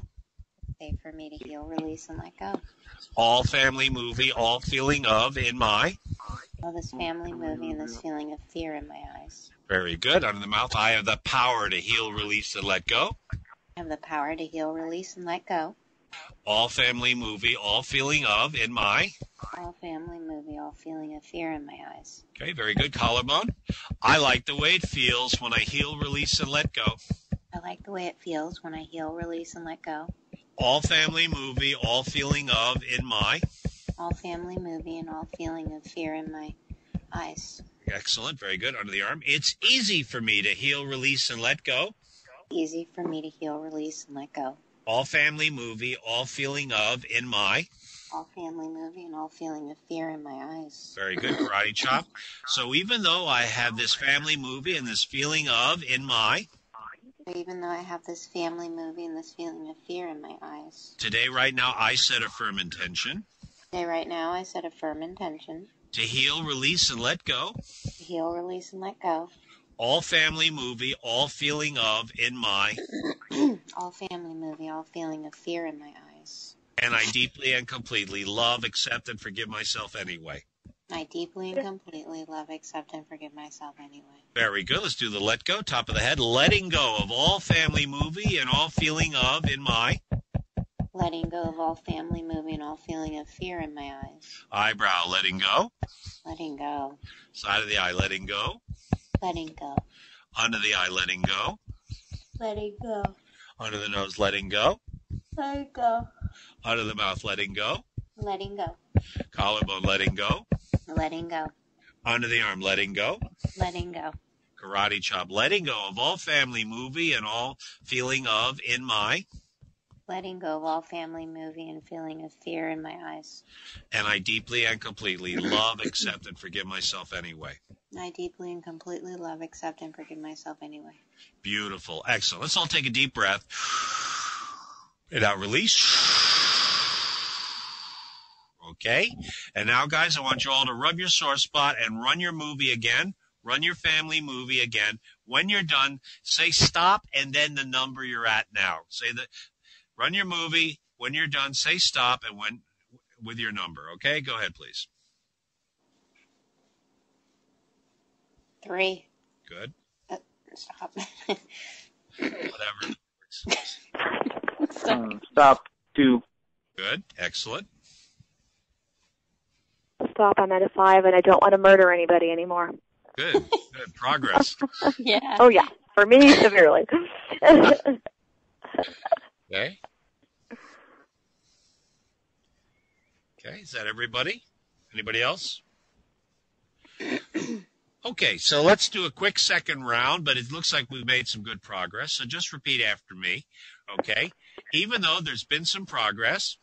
Safe for me to heal, release, and let go. All family movie, all feeling of in my. All this family movie and this feeling of fear in my eyes. Very good. Under the mouth. I have the power to heal, release, and let go. I have the power to heal, release, and let go. All family movie, all feeling of in my. All family movie, all feeling of fear in my eyes. Okay, very good. Collarbone. I like the way it feels when I heal, release, and let go. I like the way it feels when I heal, release, and let go. All family movie, all feeling of in my. All family movie and all feeling of fear in my eyes. Excellent. Very good. Under the arm. It's easy for me to heal, release, and let go. Easy for me to heal, release, and let go. All family movie, all feeling of in my. All family movie and all feeling of fear in my eyes. Very good. Karate chop. So even though I have this family movie and this feeling of in my. Even though I have this family movie and this feeling of fear in my eyes. Today, right now, I set a firm intention. Today, right now, I set a firm intention. To heal, release, and let go. To heal, release, and let go. All family movie, all feeling of in my. All family movie, all feeling of fear in my eyes. And I deeply and completely love, accept, and forgive myself anyway. I deeply and completely love, accept, and forgive myself anyway. Very good. Let's do the let go. Top of the head. Letting go of all family movie and all feeling of in my. Letting go of all family movie and all feeling of fear in my eyes. Eyebrow. Letting go. Letting go. Side of the eye. Letting go. Letting go. Under the eye. Letting go. Letting go. Under the nose. Letting go. Letting go. Under the mouth. Letting go. Letting go. Collarbone. Letting go. Letting go. Under the arm. Letting go. Letting go. Karate chop. Letting go of all family movie and all feeling of in my. letting go of all family movie and feeling of fear in my eyes. And I deeply and completely love, accept, and forgive myself anyway. I deeply and completely love, accept, and forgive myself anyway. Beautiful. Excellent. Let's all take a deep breath. And out, release. Okay. And now, guys, I want you all to rub your sore spot and run your movie again. Run your family movie again. When you're done, say stop and then the number you're at now. Say that. Run your movie. When you're done, say stop and when with your number. Okay? Go ahead, please. 3. Good. Stop. Whatever. Stop. 2. Good. Excellent. Stop. I'm at a 5, and I don't want to murder anybody anymore. Good. Good. Progress. Yeah. Oh, yeah. For me, severely. Okay. Okay. Is that everybody? Anybody else? Okay. So let's do a quick second round, but it looks like we've made some good progress. So just repeat after me. Okay. Even though there's been some progress.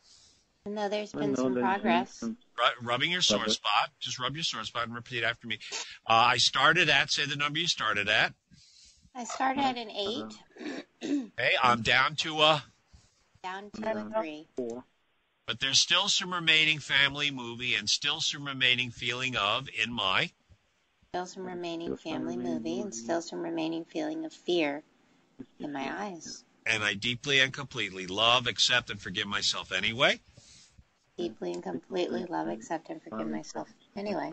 No, there's been some progress. Rubbing your sore spot. Just rub your sore spot and repeat after me. I started at, say the number you started at. I started at an 8. Okay, I'm down to a 3. 4. But there's still some remaining family movie and still some remaining feeling of in my. Still some remaining family movie and still some remaining feeling of fear in my eyes. And I deeply and completely love, accept, and forgive myself anyway. Deeply and completely love, accept, and forgive myself anyway.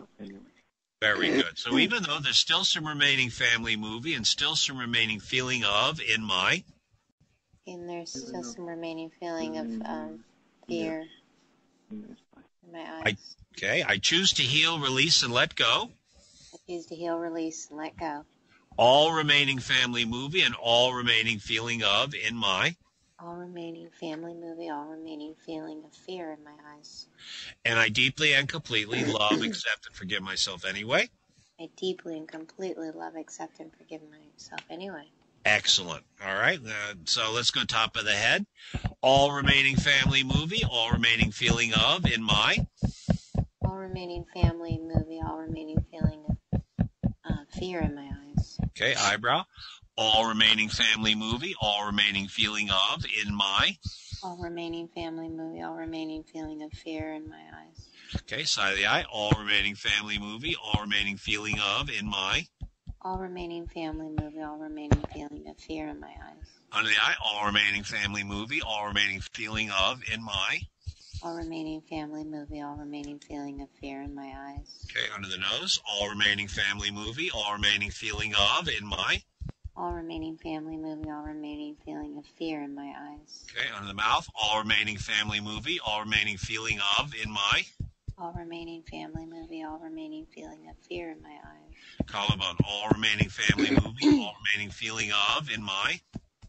Very good. So even though there's still some remaining family movie and still some remaining feeling of in my. And there's still some remaining feeling of fear in my eyes. I choose to heal, release, and let go. I choose to heal, release, and let go. All remaining family movie and all remaining feeling of in my. All remaining family movie, all remaining feeling of fear in my eyes. And I deeply and completely love, accept, and forgive myself anyway. I deeply and completely love, accept, and forgive myself anyway. Excellent. All right. So let's go top of the head. All remaining family movie, all remaining feeling of in my. All remaining family movie, all remaining feeling of fear in my eyes. Okay, eyebrow. All remaining family movie, all remaining feeling of in my. All remaining family movie, all remaining feeling of fear in my eyes. Okay, side of the eye. All remaining family movie, all remaining feeling of in my. All remaining family movie, all remaining feeling of fear in my eyes. Under the eye. All remaining family movie, all remaining feeling of in my. All remaining family movie, all remaining feeling of fear in my eyes. Okay, under the nose. All remaining family movie, all remaining feeling of in my. All remaining family movie, all remaining feeling of fear in my eyes. Okay, under the mouth. All remaining family movie, all remaining feeling of in my. All remaining family movie, all remaining feeling of fear in my eyes. Collarbone. All remaining family movie, all remaining feeling of in my.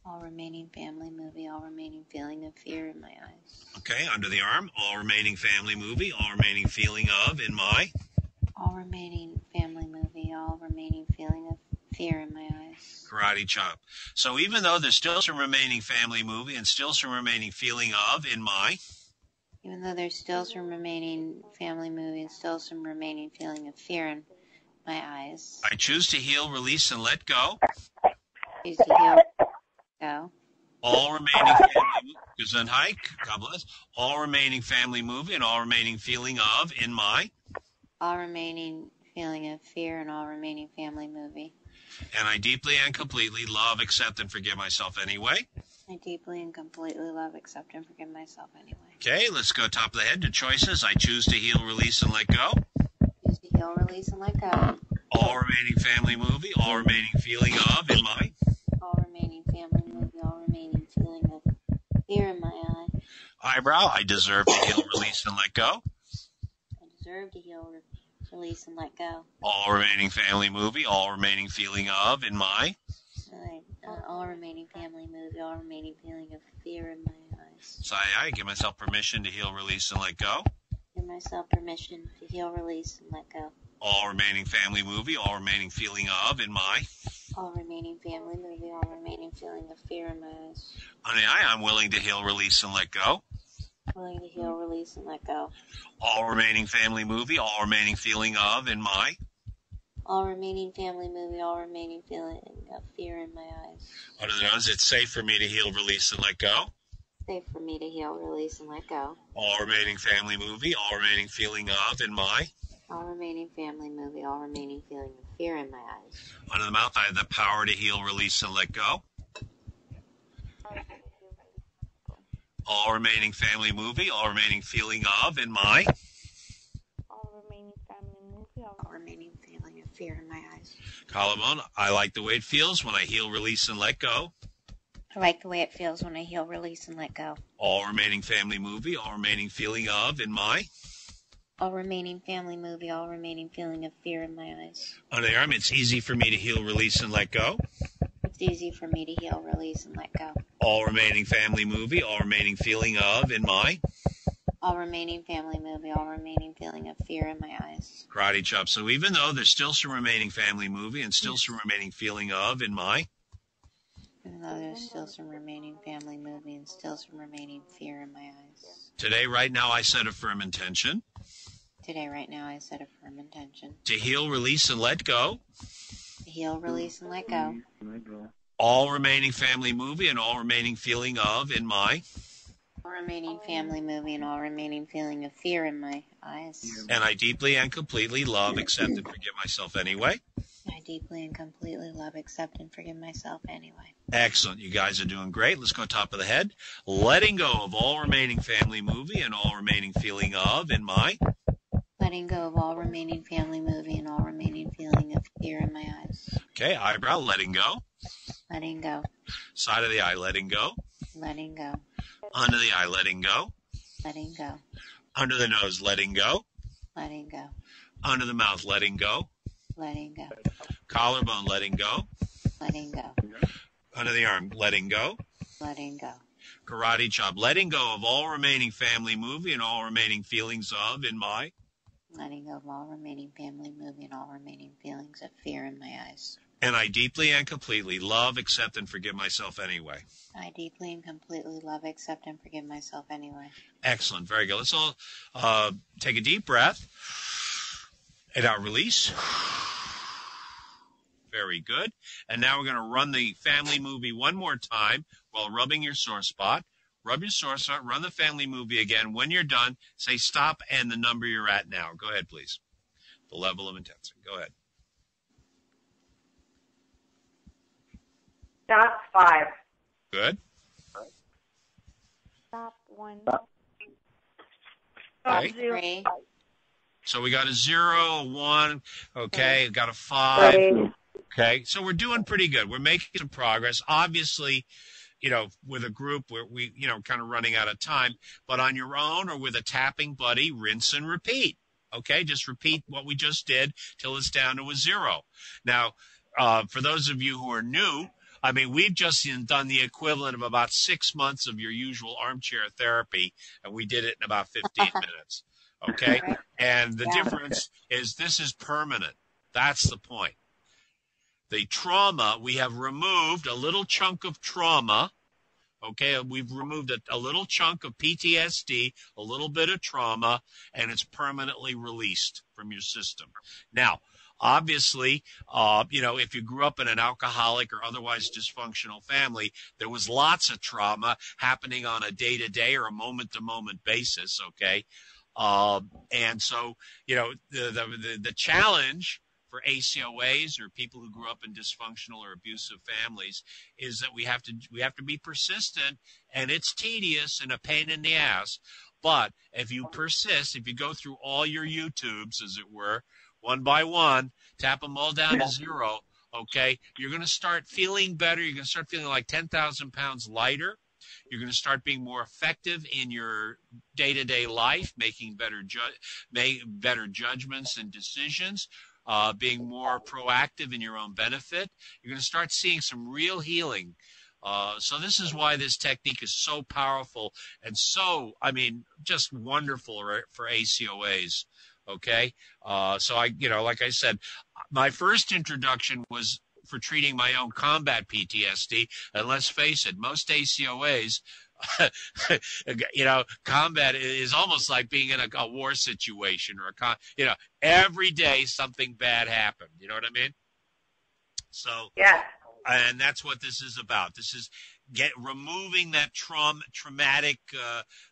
All remaining family movie, all remaining feeling of fear in my eyes. Okay, under the arm. All remaining family movie, all remaining feeling of in my. All remaining family movie, all remaining feeling of fear in my eyes. Karate chop. So even though there's still some remaining family movie and still some remaining feeling of in my. Even though there's still some remaining family movie and still some remaining feeling of fear in my eyes. I choose to heal, release, and let go. Choose to heal, go. All remaining family Gesundheit, God bless. All remaining family movie and all remaining feeling of in my. All remaining feeling of fear and all remaining family movie. And I deeply and completely love, accept, and forgive myself anyway. I deeply and completely love, accept, and forgive myself anyway. Okay, let's go top of the head to choices. I choose to heal, release, and let go. Choose to heal, release, and let go. All remaining family movie, all remaining feeling of in my. All remaining family movie, all remaining feeling of fear in my eye. Eyebrow, I deserve to heal, release, and let go. I deserve to heal, release, and let go. All remaining family movie, all remaining feeling of in my. All remaining family movie, all remaining feeling of fear in my eyes. So I give myself permission to heal, release, and let go. Give myself permission to heal, release, and let go. All remaining family movie, all remaining feeling of in my. All remaining family movie, all remaining feeling of fear in my eyes. On the I, I'm willing to heal, release, and let go. Willing to heal, release, and let go. All remaining family movie, all remaining feeling of in my. All remaining family movie, all remaining feeling of fear in my eyes. Under the nose, it's safe for me to heal, release, and let go. Safe for me to heal, release, and let go. All remaining family movie, all remaining feeling of in my. All remaining family movie, all remaining feeling of fear in my eyes. Under the mouth, I have the power to heal, release, and let go. All remaining family movie, all remaining feeling of in my. All remaining family movie, All remaining feeling of fear in my eyes. Collarbone, I like the way it feels when I heal, release, and let go. I like the way it feels when I heal, release, and let go. All remaining family movie, all remaining feeling of in my. All remaining family movie, all remaining feeling of fear in my eyes. Under the arm, it's easy for me to heal, release, and let go. It's easy for me to heal, release, and let go. All remaining family movie, all remaining feeling of in my. All remaining family movie, all remaining feeling of fear in my eyes. Karate chop. So even though there's still some remaining family movie and still some remaining feeling of in my. Even though there's still some remaining family movie and still some remaining fear in my eyes. Today, right now, I set a firm intention. Today, right now, I set a firm intention. To heal, release, and let go. To heal, release, and let go. All remaining family movie and all remaining feeling of in my. All remaining family movie and all remaining feeling of fear in my eyes. And I deeply and completely love, accept, and forgive myself anyway. I deeply and completely love, accept, and forgive myself anyway. Excellent. You guys are doing great. Let's go top of the head. Letting go of all remaining family movie and all remaining feeling of in my. Letting go of all remaining family movie and all remaining feeling of fear in my eyes. Okay, eyebrow, letting go. Letting go. Side of the eye, letting go. Letting go. Under the eye, letting go. Letting go. Under the nose, letting go. Letting go. Under the mouth, letting go. Letting go. Collarbone, letting go. Letting go. Under the arm, letting go. Letting go. Karate chop, letting go of all remaining family movie and all remaining feelings of in my. Letting go of all remaining family movie and all remaining feelings of fear in my eyes. And I deeply and completely love, accept, and forgive myself anyway. I deeply and completely love, accept, and forgive myself anyway. Excellent. Very good. Let's all take a deep breath. And now release. Very good. And now we're going to run the family movie one more time while rubbing your sore spot. Rub your sore spot, run the family movie again. When you're done, say stop and the number you're at now. Go ahead, please. The level of intensity. Go ahead. Stop 5. Good. stop 1. Okay. 3. So we got a 0, a 1. Okay. Got a 5. Okay. So we're doing pretty good. We're making some progress. Obviously, you know, with a group where we, you know, kind of running out of time, but on your own or with a tapping buddy, rinse and repeat. Okay. Just repeat what we just did till it's down to a 0. Now, for those of you who are new, I mean, we've just done the equivalent of about 6 months of your usual armchair therapy, and we did it in about 15 minutes. Okay. And the difference is this is permanent. That's the point. The trauma, we have removed a little chunk of trauma. Okay, we've removed a little chunk of PTSD, a little bit of trauma, and it's permanently released from your system. Now, obviously, you know, if you grew up in an alcoholic or otherwise dysfunctional family, there was lots of trauma happening on a day-to-day or a moment-to-moment basis, okay? And so, you know, the challenge for ACoAs or people who grew up in dysfunctional or abusive families is that we have to be persistent, and it's tedious and a pain in the ass. But if you persist, if you go through all your YouTubes, as it were, one by one, tap them all down to 0, okay, you're going to start feeling better. You're going to start feeling like 10,000 pounds lighter. You're going to start being more effective in your day-to-day life, making better judgments and decisions, being more proactive in your own benefit. You're going to start seeing some real healing. So this is why this technique is so powerful and so, I mean, just wonderful for ACoAs. Okay. So I, you know, like I said, my first introduction was for treating my own combat PTSD. And let's face it, most ACoAs, combat is almost like being in a war situation or every day something bad happened. You know what I mean? So, Yeah. And that's what this is about. This is removing that traumatic,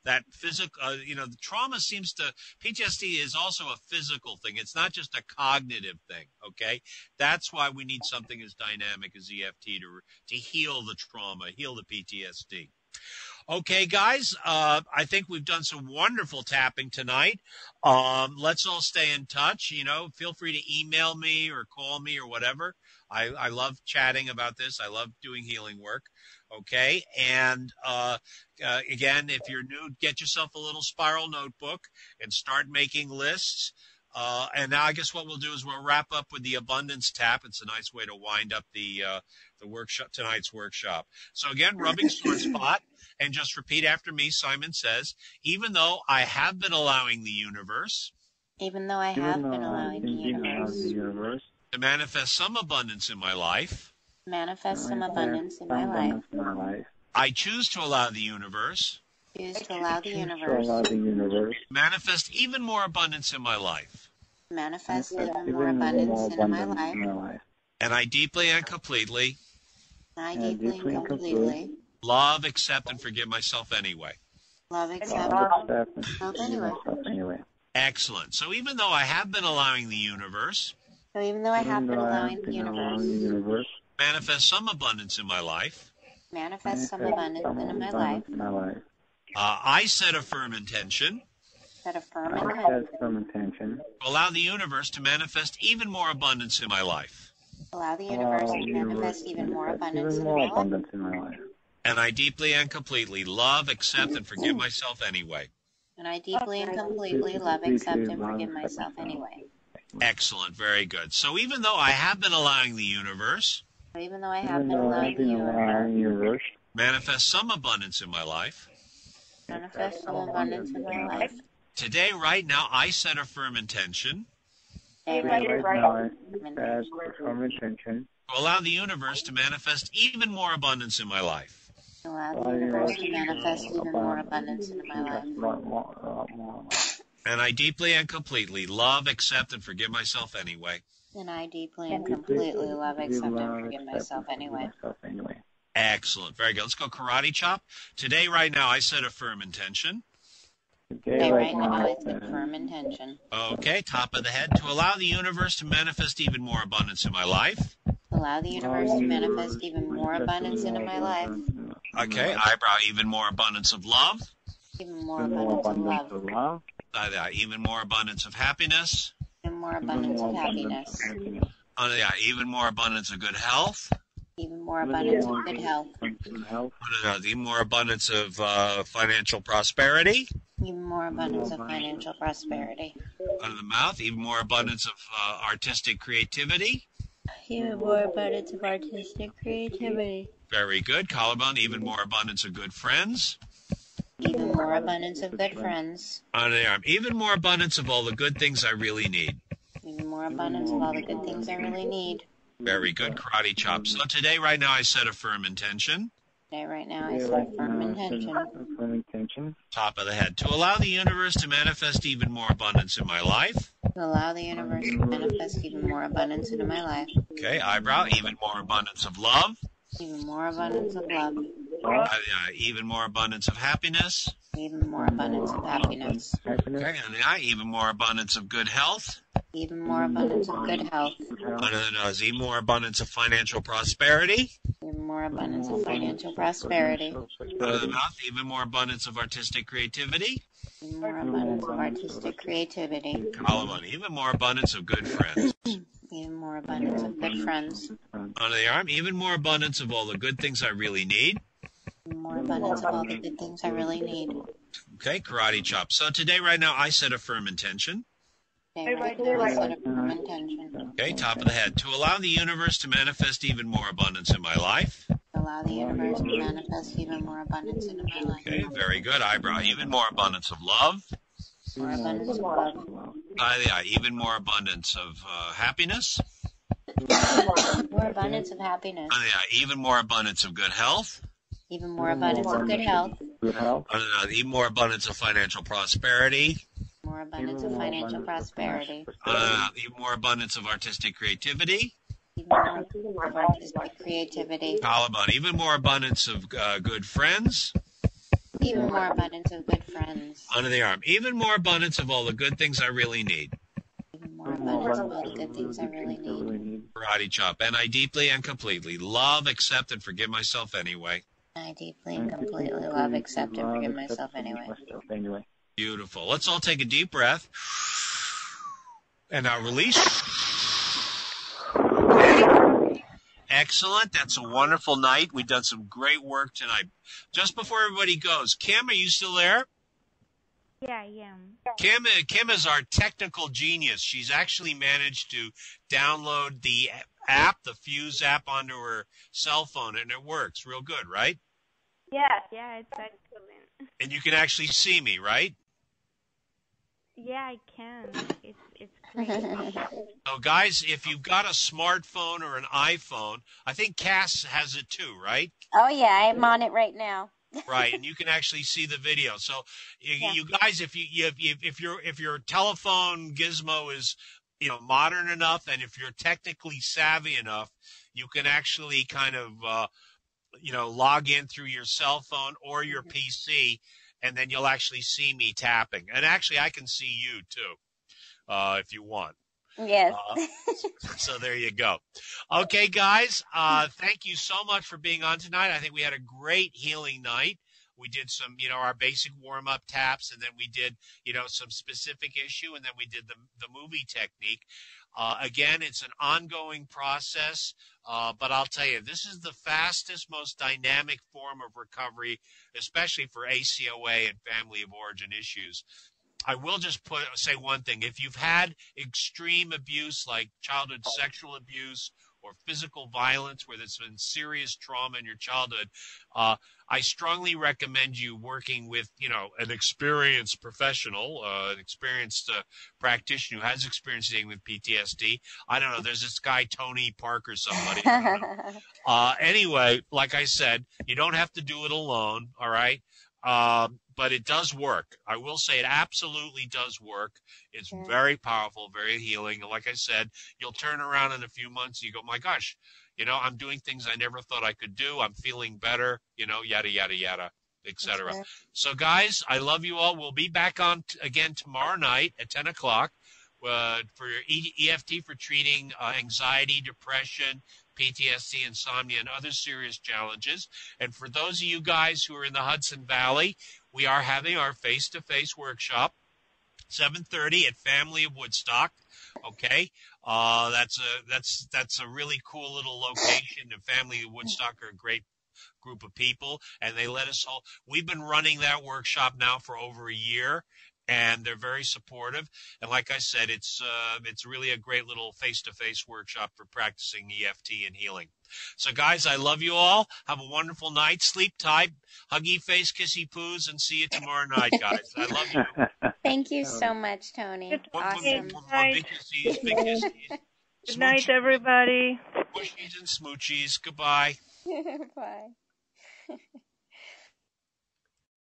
that physical, the trauma PTSD is also a physical thing. It's not just a cognitive thing, okay? That's why we need something as dynamic as EFT to heal the trauma, heal the PTSD. Okay, guys, I think we've done some wonderful tapping tonight. Let's all stay in touch. Feel free to email me or call me or whatever. I love chatting about this. I love doing healing work. Okay, and again, if you're new, get yourself a little spiral notebook and start making lists. And now I guess what we'll do is we'll wrap up with the abundance tap. It's a nice way to wind up the workshop, tonight's workshop. So again, rubbing sore spot, and just repeat after me. Simon says, even though I have been allowing the universe, Even though I have been allowing the universe to manifest some abundance in my life, manifest some abundance in my life, I choose to allow the universe choose to allow the universe manifest even more abundance in my life. manifest even more abundance in my life. And I deeply and completely I deeply and completely love, accept, and forgive myself anyway. love, accept, myself anyway. Excellent. So even though I have been allowing the universe So even though I have been allowing the universe manifest some abundance in my life, manifest some abundance in my life, I set a firm intention set a firm intention to allow the universe to manifest even more abundance in my life. allow the universe to manifest even more abundance in my life. And I deeply and completely love, accept, and forgive myself anyway. And I deeply and completely love, accept, and forgive myself anyway. Excellent. Very good. So even though I have been allowing the universe So even though I have been allowing the universe manifest some abundance in my life, manifest some abundance in my life, today, right now, I set a firm intention today, to allow the universe to manifest even more abundance in my life. allow the universe to manifest even more abundance in my life. And I deeply and completely love, accept, and forgive myself anyway. And I deeply and completely love, accept, and forgive myself anyway. Excellent. Very good. Let's go karate chop. Today, right now, I set a firm intention. Today, right now, I set a firm intention. Okay, top of the head. To allow the universe to manifest even more abundance in my life. Allow the universe to manifest even more abundance into my life. Okay, eyebrow, even more abundance of love. Even more abundance of love. Even more abundance of happiness. Even more abundance of happiness. Even more abundance of good health. Even more abundance of good health. Even more abundance of financial prosperity. Even more abundance of financial prosperity. Under the mouth, even more abundance of artistic creativity. Even more abundance of artistic creativity. Very good. Collarbone, even more abundance of good friends. Even more abundance of good friends. Under the arm, even more abundance of all the good things I really need. Even more abundance of all the good things I really need. Very good. Karate chop. So today, right now, I set a firm intention. Today, right now, I set a firm intention. Top of the head. To allow the universe to manifest even more abundance in my life. To allow the universe to manifest even more abundance into my life. Okay, eyebrow, even more abundance of love. Even more abundance of love. Even more abundance of happiness. Even more abundance of happiness. Okay, and the eye, even more abundance of good health. Even more abundance of good health. Under the nose, even more abundance of financial prosperity. Even more abundance of financial prosperity. Under the mouth, even more abundance of artistic creativity. Even more abundance of artistic creativity. Collarbone, even more abundance of good friends. Even more abundance of good friends. Under the arm, even more abundance of all the good things I really need. Even more abundance of all the good things I really need. Okay, karate chop. So today, right now, I set a firm intention. Today, right now, I set a firm intention. Okay, top of the head. To allow the universe to manifest even more abundance in my life. Allow the universe to manifest even more abundance into my life. Okay, very good. Eyebrow, even more abundance of love. More abundance of love. Even more abundance of happiness. More abundance of happiness. Yeah, even more abundance of good health. Even more abundance of good health. Even more abundance of financial prosperity. More abundance of financial prosperity. Even more abundance of artistic creativity. Even more of artistic creativity. How about even more abundance of good friends? Even more abundance of good friends. Under the arm. Even more abundance of all the good things I really need. Even more abundance of all the good things I really need. Karate chop. And I deeply and completely love, accept, and forgive myself anyway. I deeply and completely love, accept, and forgive myself anyway. Beautiful. Let's all take a deep breath. And now release. Okay. Excellent. That's a wonderful night. We've done some great work tonight. Just before everybody goes, Kim, are you still there? Yeah, I am. Kim is our technical genius. She's actually managed to download the app, the Fuse app, onto her cell phone, and it works real good, right? Yeah, it's excellent. And you can actually see me, right? Yeah, I can. It's great. So, guys, if you've got a smartphone or an iPhone, I think Cass has it too, right? Oh, yeah, I'm on it right now. Right, and you can actually see the video. So, you guys, if your telephone gizmo is modern enough, and if you're technically savvy enough, you can actually kind of log in through your cell phone or your PC, and then you'll actually see me tapping. And actually, I can see you too, if you want. Yes. So there you go. Okay, guys, thank you so much for being on tonight. I think we had a great healing night. We did some, our basic warm-up taps, and then we did, some specific issue, and then we did the movie technique. Again, it's an ongoing process, but I'll tell you, this is the fastest, most dynamic form of recovery, especially for ACoA and family of origin issues. I will just say one thing. If you've had extreme abuse like childhood sexual abuse or physical violence where there's been serious trauma in your childhood, I strongly recommend you working with, an experienced professional, an experienced practitioner who has experience dealing with PTSD. I don't know. There's this guy, Tony Park or somebody. Anyway, like I said, you don't have to do it alone, all right? But it does work. I will say it absolutely does work. It's very powerful, very healing. And like I said, you'll turn around in a few months and you go, my gosh, I'm doing things I never thought I could do. I'm feeling better, yada, yada, yada, etc. Right. So, guys, I love you all. We'll be back on again tomorrow night at 10 o'clock for your EFT for treating anxiety, depression, PTSD, insomnia, and other serious challenges. And for those of you guys who are in the Hudson Valley, we are having our face-to-face workshop, 7:30 at Family of Woodstock. Okay, that's a really cool little location. The Family of Woodstock are a great group of people, and they let us all. We've been running that workshop now for over a year. And they're very supportive. And like I said, it's really a great little face-to-face workshop for practicing EFT and healing. So, guys, I love you all. Have a wonderful night. Sleep tight. Huggy face, kissy poos, and see you tomorrow night, guys. I love you. Thank you so much, Tony. Awesome. Big kisses, big kisses. Good night, everybody. Smooshies and smoochies. Goodbye. Bye.